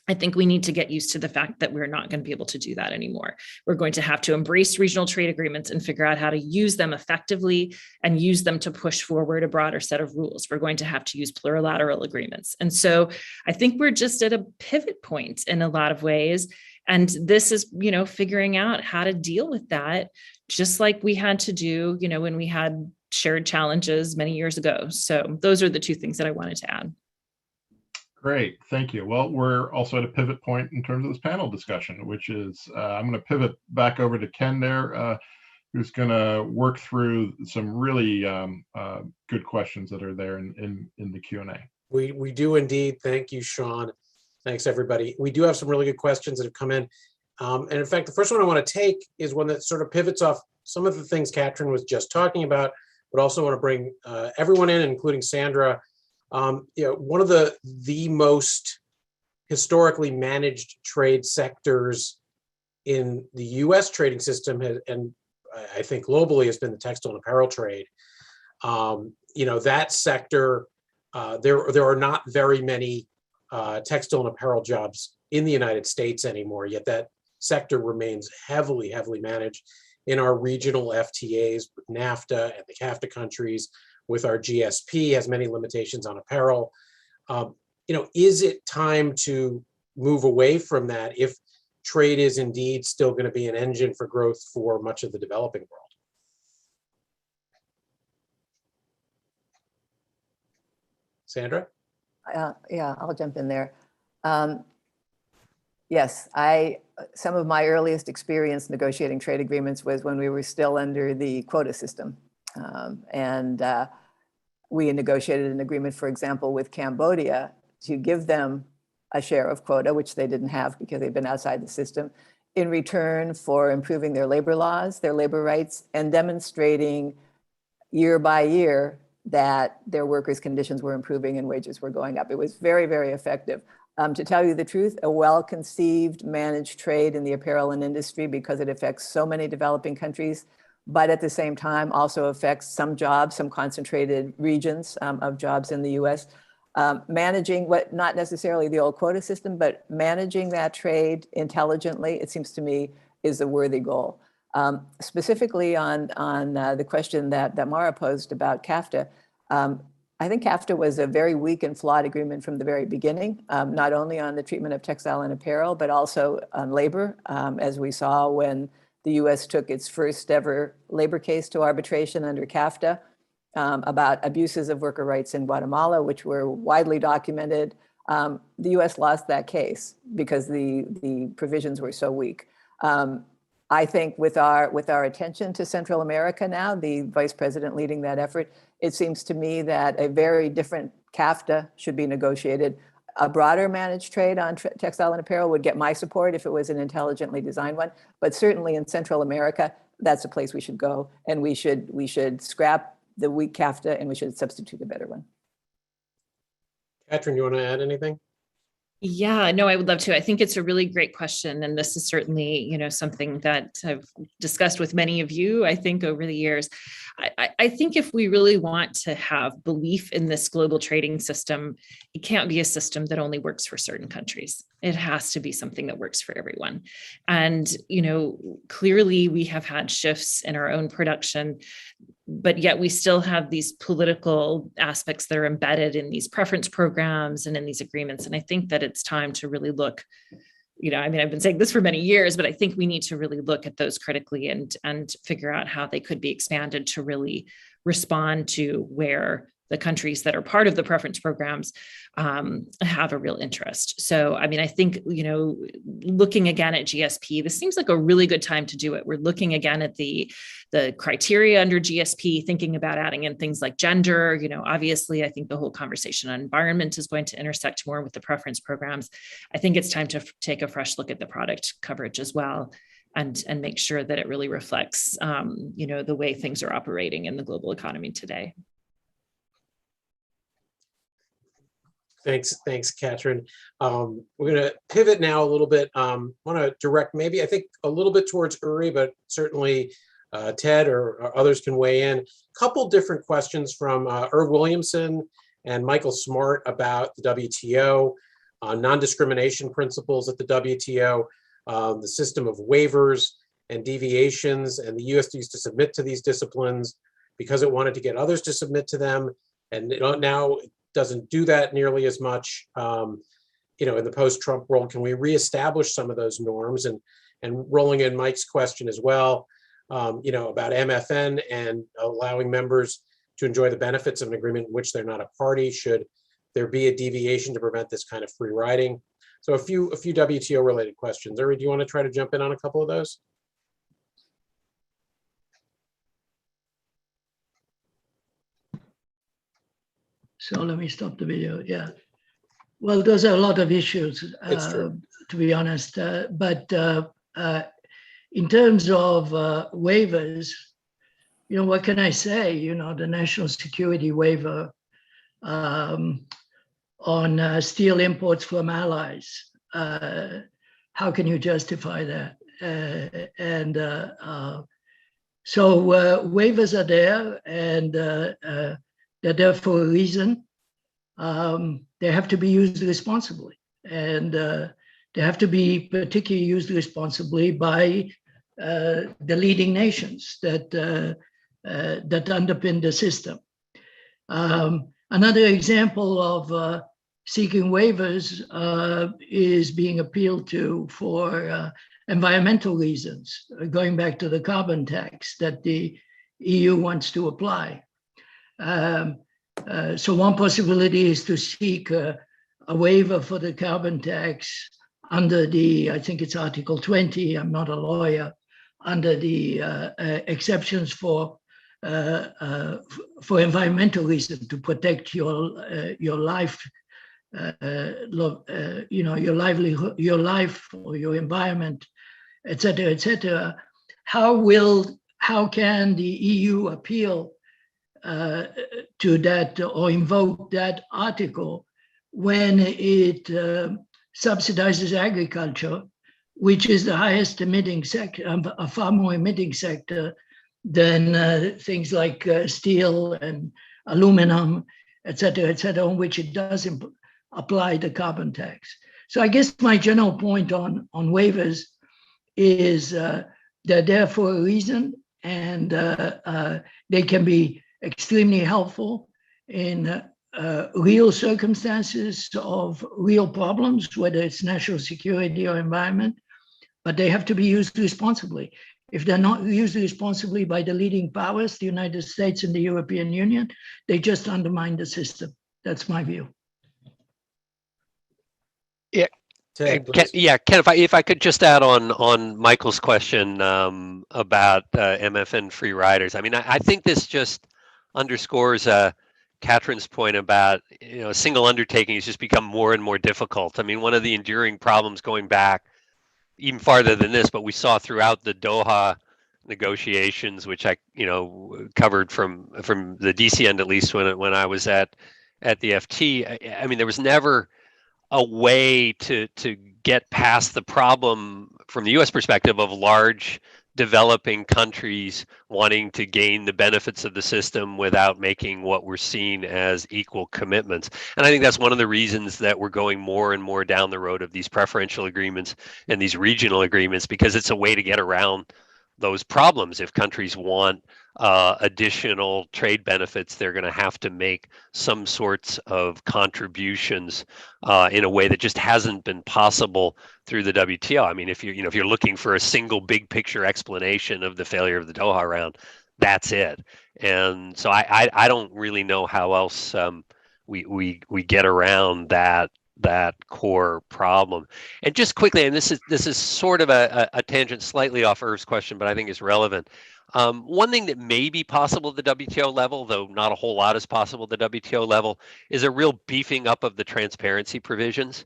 I think we need to get used to the fact that we're not going to be able to do that anymore. We're going to have to embrace regional trade agreements and figure out how to use them effectively and use them to push forward a broader set of rules. We're going to have to use plurilateral agreements. And so I think we're just at a pivot point in a lot of ways. And this is, figuring out how to deal with that, just like we had to do, when we had shared challenges many years ago. So those are the two things that I wanted to add. Great, thank you. Well, we're also at a pivot point in terms of this panel discussion, which is I'm going to pivot back over to Ken there, who's going to work through some really good questions that are there in the Q&A. We do indeed. Thank you, Sean. Thanks, everybody. We do have some really good questions that have come in. And in fact, the first one I want to take is one that sort of pivots off some of the things Katrin was just talking about, but also want to bring everyone in, including Sandra. One of the most historically managed trade sectors in the U.S. trading system, and I think globally, has been the textile and apparel trade. That sector, there are not very many textile and apparel jobs in the United States anymore, yet that sector remains heavily managed in our regional FTAs with NAFTA and the CAFTA countries, with our GSP, has many limitations on apparel. Is it time to move away from that if trade is indeed still going to be an engine for growth for much of the developing world? Sandra? Yeah, I'll jump in there. Yes, some of my earliest experience negotiating trade agreements was when we were still under the quota system. We negotiated an agreement, for example, with Cambodia to give them a share of quota, which they didn't have because they'd been outside the system, in return for improving their labor laws, their labor rights, and demonstrating year by year that their workers' conditions were improving and wages were going up. It was very, very effective. To tell you the truth, a well-conceived managed trade in the apparel and industry, because it affects so many developing countries, but at the same time also affects some jobs, some concentrated regions of jobs in the US. Managing what, not necessarily the old quota system, but managing that trade intelligently, it seems to me, is a worthy goal. Specifically on the question that Mara posed about CAFTA, I think CAFTA was a very weak and flawed agreement from the very beginning, not only on the treatment of textile and apparel, but also on labor, as we saw when the US took its first ever labor case to arbitration under CAFTA about abuses of worker rights in Guatemala, which were widely documented. The US lost that case because the provisions were so weak. I think with our attention to Central America now, the vice president leading that effort, it seems to me that a very different CAFTA should be negotiated. A broader managed trade on textile and apparel would get my support if it was an intelligently designed one. But certainly in Central America, that's a place we should go. And we should scrap the weak CAFTA and we should substitute a better one. Katrin, you want to add anything? Yeah, no, I would love to. I think it's a really great question. And this is certainly, something that I've discussed with many of you, I think, over the years. I think if we really want to have belief in this global trading system, it can't be a system that only works for certain countries. It has to be something that works for everyone. And, clearly we have had shifts in our own production, but yet we still have these political aspects that are embedded in these preference programs and in these agreements. And I think that it's time to really look, I've been saying this for many years, but I think we need to really look at those critically and figure out how they could be expanded to really respond to where the countries that are part of the preference programs have a real interest. So, I mean, I think, looking again at GSP, this seems like a really good time to do it. We're looking again at the criteria under GSP, thinking about adding in things like gender. Obviously, I think the whole conversation on environment is going to intersect more with the preference programs. I think it's time to take a fresh look at the product coverage as well, and make sure that it really reflects, the way things are operating in the global economy today. Thanks, Katrin. We're going to pivot now a little bit. Want to direct maybe, I think, a little bit towards Uri, but certainly Ted or others can weigh in. Couple different questions from Irv Williamson and Michael Smart about the WTO, non-discrimination principles at the WTO, the system of waivers and deviations, and the U.S. used to submit to these disciplines because it wanted to get others to submit to them, and now doesn't do that nearly as much. In the post-Trump world, can we reestablish some of those norms? And rolling in Mike's question as well, about MFN and allowing members to enjoy the benefits of an agreement in which they're not a party. Should there be a deviation to prevent this kind of free riding? So a few WTO related questions. Uri, do you want to try to jump in on a couple of those? So let me stop the video. Yeah. Well, those are a lot of issues, to be honest. But in terms of waivers, what can I say? The national security waiver on steel imports from allies. How can you justify that? So waivers are there, and they're there for a reason. They have to be used responsibly, and they have to be particularly used responsibly by the leading nations that underpin the system. Another example of seeking waivers is being appealed to for environmental reasons, going back to the carbon tax that the EU wants to apply. So one possibility is to seek a waiver for the carbon tax under I think it's Article 20, I'm not a lawyer, under the exceptions for environmental reasons, to protect your life, your livelihood, your life, or your environment, et cetera. How can the EU appeal to that or invoke that article when it subsidizes agriculture, which is the highest emitting sector, a far more emitting sector than things like steel and aluminum, et cetera, on which it does apply the carbon tax. So I guess my general point on waivers is they're there for a reason, and they can be extremely helpful in real circumstances of real problems, whether it's national security or environment, but they have to be used responsibly. If they're not used responsibly by the leading powers, the United States and the European Union, they just undermine the system. That's my view. Yeah. Ted, Ken, if I could just add on Michael's question about MFN Free Riders. I mean, I think this just underscores Katrin's point about a single undertaking has just become more and more difficult. I mean, one of the enduring problems going back even farther than this, but we saw throughout the Doha negotiations, which I covered from the DC end, at least when I was at the FT. I mean, there was never a way to get past the problem from the U.S. perspective of large developing countries wanting to gain the benefits of the system without making what we're seen as equal commitments. And I think that's one of the reasons that we're going more and more down the road of these preferential agreements and these regional agreements, because it's a way to get around those problems. If countries want additional trade benefits, they're going to have to make some sorts of contributions in a way that just hasn't been possible through the WTO. I mean, if you're looking for a single big picture explanation of the failure of the Doha round, that's it. And so I don't really know how else we get around that core problem. And just quickly, and this is sort of a tangent slightly off Irv's question, but I think is relevant. One thing that may be possible at the WTO level, though not a whole lot is possible at the WTO level, is a real beefing up of the transparency provisions.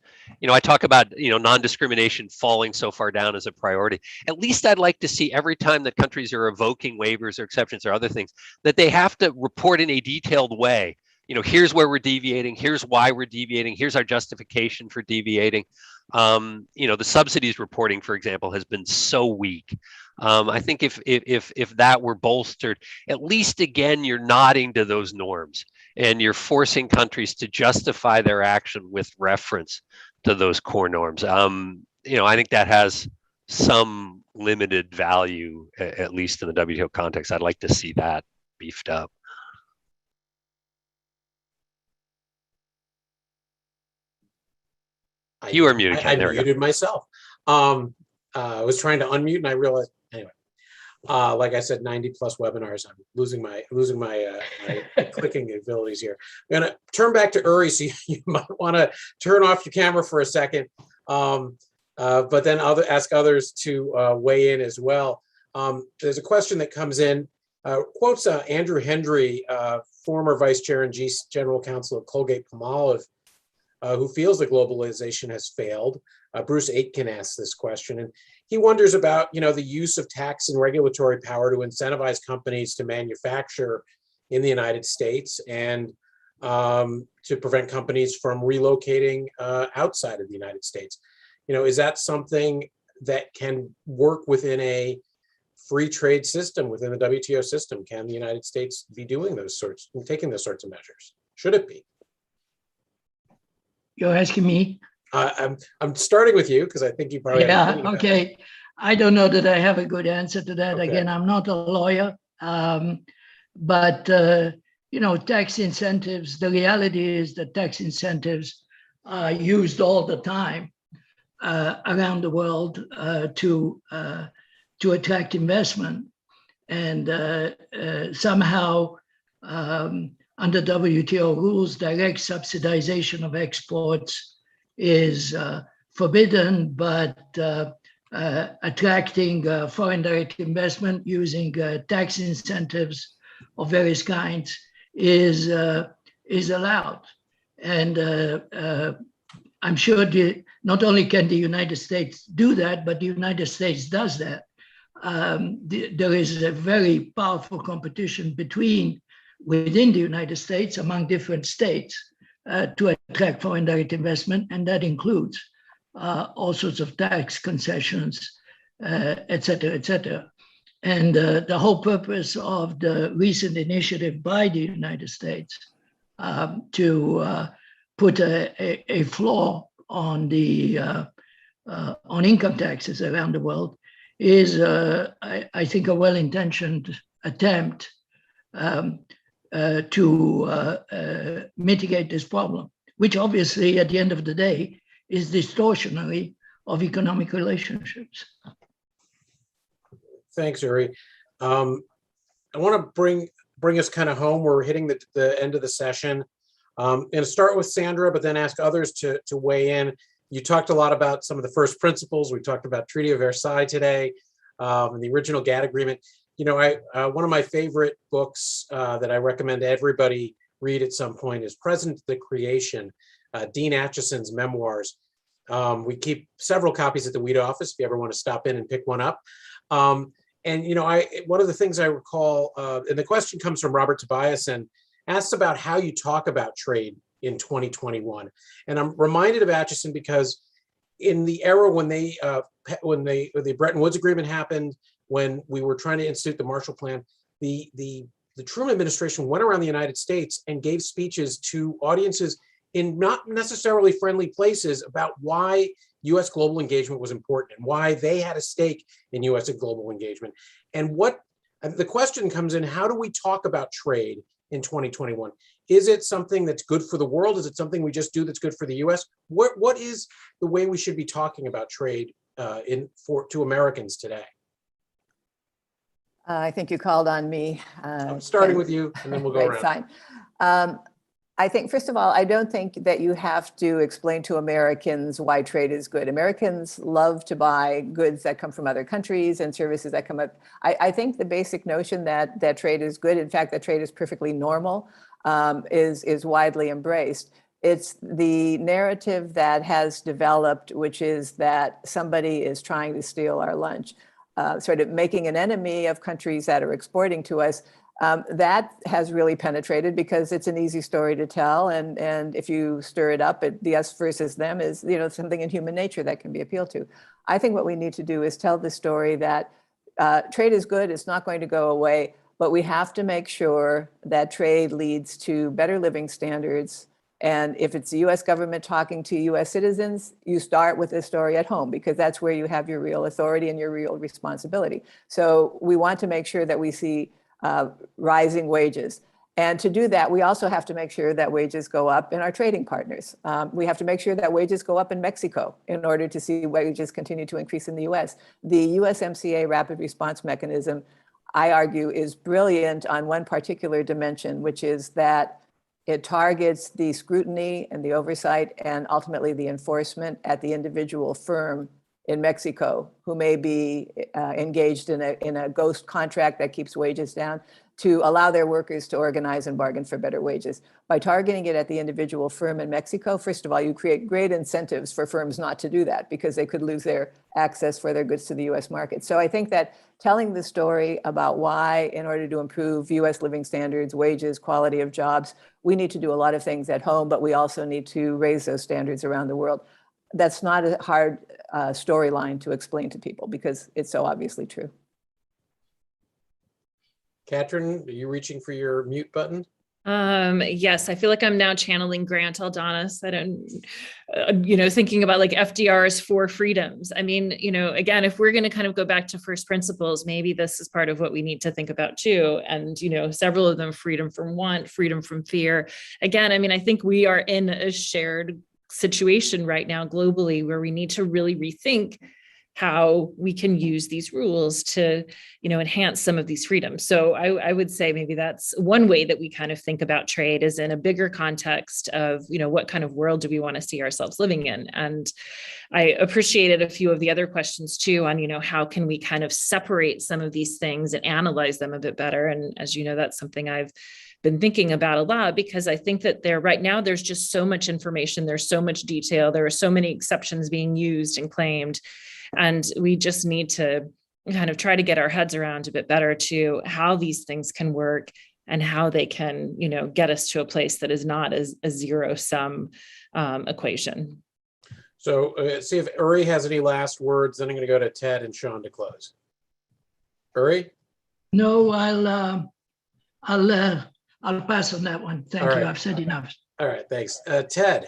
I talk about, non-discrimination falling so far down as a priority. At least I'd like to see every time that countries are evoking waivers or exceptions or other things, that they have to report in a detailed way. Here's where we're deviating, here's why we're deviating, here's our justification for deviating. The subsidies reporting, for example, has been so weak. I think if that were bolstered, at least again, you're nodding to those norms and you're forcing countries to justify their action with reference to those core norms. I think that has some limited value, at least in the WTO context. I'd like to see that beefed up. You are muted, Ken. I There we go. muted myself. I was trying to unmute and I realized, anyway, like I said, 90 plus webinars. I'm losing my clicking abilities here. I'm gonna turn back to Uri, so you might want to turn off your camera for a second, but then ask others to weigh in as well. There's a question that comes in, quotes Andrew Hendry, former vice chair and general counsel of Colgate-Palmolive, who feels that globalization has failed. Bruce Aitken asks this question, and he wonders about, the use of tax and regulatory power to incentivize companies to manufacture in the United States and to prevent companies from relocating outside of the United States. Is that something that can work within a free trade system, within the WTO system? Can the United States be doing taking those sorts of measures? Should it be? You're asking me? I'm starting with you because I think you probably have an okay. I don't know that I have a good answer to that. Okay. Again, I'm not a lawyer, but tax incentives. The reality is that tax incentives are used all the time around the world to attract investment, and somehow under WTO rules, direct subsidization of exports is forbidden, but attracting foreign direct investment using tax incentives of various kinds is allowed. And I'm sure not only can the United States do that, but the United States does that. There is a very powerful competition within the United States among different states to attract foreign direct investment, and that includes all sorts of tax concessions, et cetera, et cetera. And the whole purpose of the recent initiative by the United States to put a floor on on income taxes around the world is, I think, a well-intentioned attempt to mitigate this problem, which obviously at the end of the day is distortionary of economic relationships. Thanks, Uri. I want to bring us kind of home. We're hitting the end of the session. I'm going to start with Sandra, but then ask others to weigh in. You talked a lot about some of the first principles. We talked about Treaty of Versailles today, and the original GATT agreement. One of my favorite books that I recommend everybody read at some point is President of the Creation, Dean Acheson's memoirs. We keep several copies at the WITA office if you ever want to stop in and pick one up. One of the things I recall, and the question comes from Robert Tobias and asks about how you talk about trade in 2021. And I'm reminded of Acheson because in the era when the Bretton Woods Agreement happened, when we were trying to institute the Marshall Plan, the Truman administration went around the United States and gave speeches to audiences in not necessarily friendly places about why U.S. global engagement was important and why they had a stake in U.S. global engagement. And the question comes in, how do we talk about trade in 2021? Is it something that's good for the world? Is it something we just do that's good for the U.S.? What is the way we should be talking about trade to Americans today? I think you called on me. I'm starting Ken. with you, and then we'll go Right, around. fine. I think, first of all, I don't think that you have to explain to Americans why trade is good. Americans love to buy goods that come from other countries and services that come up. I think the basic notion that trade is good, in fact, that trade is perfectly normal, is widely embraced. It's the narrative that has developed, which is that somebody is trying to steal our lunch, sort of making an enemy of countries that are exporting to us. That has really penetrated because it's an easy story to tell, and if you stir it up, the us versus them is, you know, something in human nature that can be appealed to. I think what we need to do is tell the story that trade is good, it's not going to go away, but we have to make sure that trade leads to better living standards. And if it's the US government talking to US citizens, you start with this story at home, because that's where you have your real authority and your real responsibility. So we want to make sure that we see rising wages. And to do that, we also have to make sure that wages go up in our trading partners. We have to make sure that wages go up in Mexico in order to see wages continue to increase in the US. The USMCA rapid response mechanism, I argue, is brilliant on one particular dimension, which is that it targets the scrutiny and the oversight and ultimately the enforcement at the individual firm in Mexico, who may be engaged in a ghost contract that keeps wages down, to allow their workers to organize and bargain for better wages. By targeting it at the individual firm in Mexico, first of all, you create great incentives for firms not to do that, because they could lose their access for their goods to the US market. So I think that telling the story about why, in order to improve US living standards, wages, quality of jobs, we need to do a lot of things at home, but we also need to raise those standards around the world. That's not a hard storyline to explain to people, because it's so obviously true. Katrin, are you reaching for your mute button? Yes, I feel like I'm now channeling Grant Aldonis. I don't, thinking about like FDR's four freedoms. I mean, again, if we're going to kind of go back to first principles, maybe this is part of what we need to think about too. And, several of them: freedom from want, freedom from fear. Again, I mean, I think we are in a shared situation right now globally where we need to really rethink how we can use these rules to, enhance some of these freedoms. So I would say maybe that's one way that we kind of think about trade, is in a bigger context of, what kind of world do we want to see ourselves living in? And I appreciated a few of the other questions too on, how can we kind of separate some of these things and analyze them a bit better? And as you know, that's something I've been thinking about a lot, because I think that right now, there's just so much information, there's so much detail, there are so many exceptions being used and claimed. And we just need to kind of try to get our heads around a bit better to how these things can work and how they can, get us to a place that is not a zero-sum equation. So see if Uri has any last words, then I'm going to go to Ted and Sean to close. Uri? No, I'll pass on that one. Thank you. I've said enough. All right, thanks. Ted?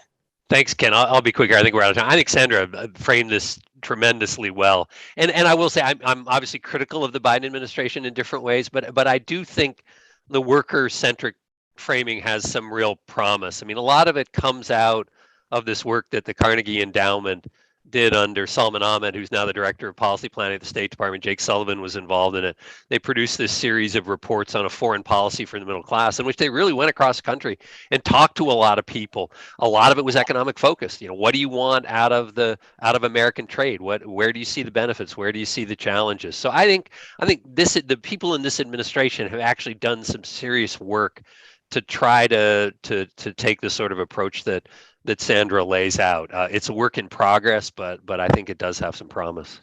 Thanks, Ken. I'll be quicker. I think we're out of time. I think Sandra framed this tremendously well. And I will say I'm obviously critical of the Biden administration in different ways, but I do think the worker-centric framing has some real promise. I mean, a lot of it comes out of this work that the Carnegie Endowment did under Salman Ahmed, who's now the director of policy planning at the State Department. Jake Sullivan was involved in it. They produced this series of reports on a foreign policy for the middle class, in which they really went across the country and talked to a lot of people. A lot of it was economic focused. What do you want out of American trade? Where do you see the benefits? Where do you see the challenges? So I think the people in this administration have actually done some serious work to try to take the sort of approach that Sandra lays out. It's a work in progress, but I think it does have some promise.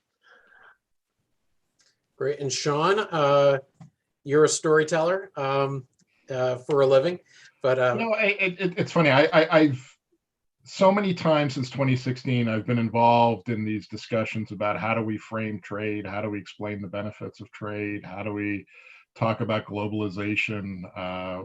Great. And Sean, you're a storyteller for a living, but it's funny. I've so many times since 2016, I've been involved in these discussions about how do we frame trade, how do we explain the benefits of trade, how do we talk about globalization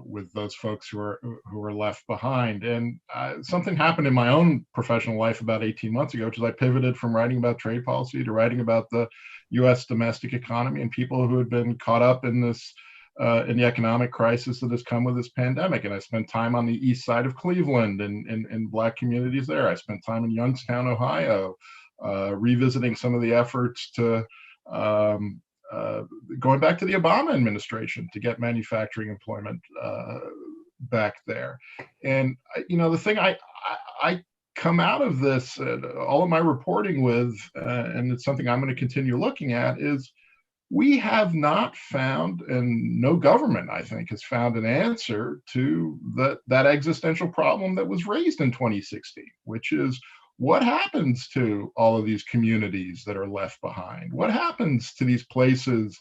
with those folks who are left behind. And something happened in my own professional life about 18 months ago, which is I pivoted from writing about trade policy to writing about the US domestic economy and people who had been caught up in this in the economic crisis that has come with this pandemic. And I spent time on the east side of Cleveland and in Black communities there. I spent time in Youngstown, Ohio, revisiting some of the efforts to going back to the Obama administration to get manufacturing employment back there. And the thing I come out of this, all of my reporting with, and it's something I'm going to continue looking at, is we have not found, and no government, I think, has found an answer to that existential problem that was raised in 2016, which is what happens to all of these communities that are left behind? What happens to these places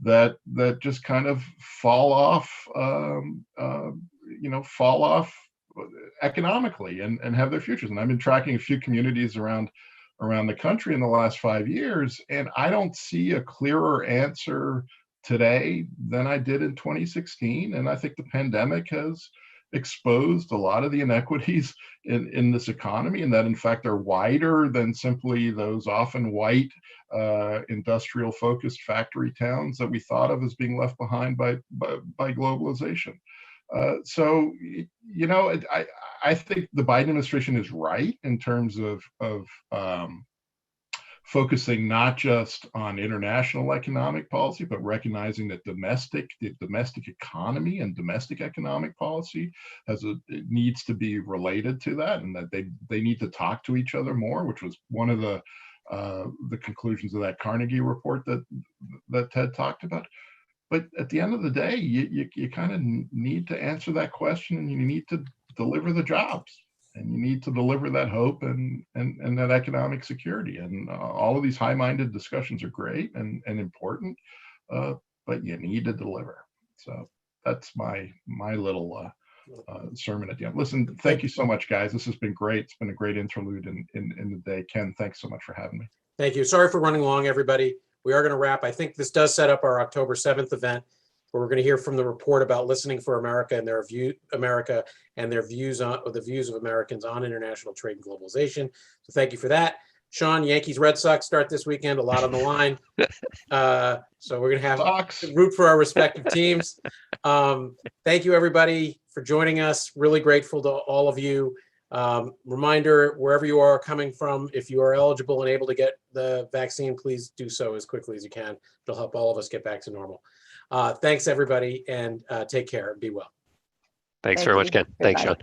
that just kind of fall off economically and have their futures? And I've been tracking a few communities around the country in the last 5 years, and I don't see a clearer answer today than I did in 2016. And I think the pandemic has exposed a lot of the inequities in this economy, and that in fact are wider than simply those often white industrial focused factory towns that we thought of as being left behind by globalization. So I think the Biden administration is right in terms of focusing not just on international economic policy, but recognizing that the domestic economy and domestic economic policy it needs to be related to that, and that they need to talk to each other more, which was one of the conclusions of that Carnegie report that Ted talked about. But at the end of the day, you kind of need to answer that question, and you need to deliver the jobs, and you need to deliver that hope and that economic security. And all of these high-minded discussions are great and important, but you need to deliver. So that's my little sermon at the end. Listen, thank you so much, guys. This has been great. It's been a great interlude in the day. Ken, thanks so much for having me. Thank you. Sorry for running long, everybody. We are going to wrap. I think this does set up our October 7th event, where we're going to hear from the report about listening for America and their views on the views of Americans on international trade and globalization. So thank you for that. Sean, Yankees, Red Sox start this weekend, a lot on the line. So we're going to have to root for our respective teams. Thank you, everybody, for joining us. Really grateful to all of you. Reminder, wherever you are coming from, if you are eligible and able to get the vaccine, please do so as quickly as you can. It'll help all of us get back to normal. Thanks, everybody, and take care and be well. Thanks very much, Ken. Thanks, Sean.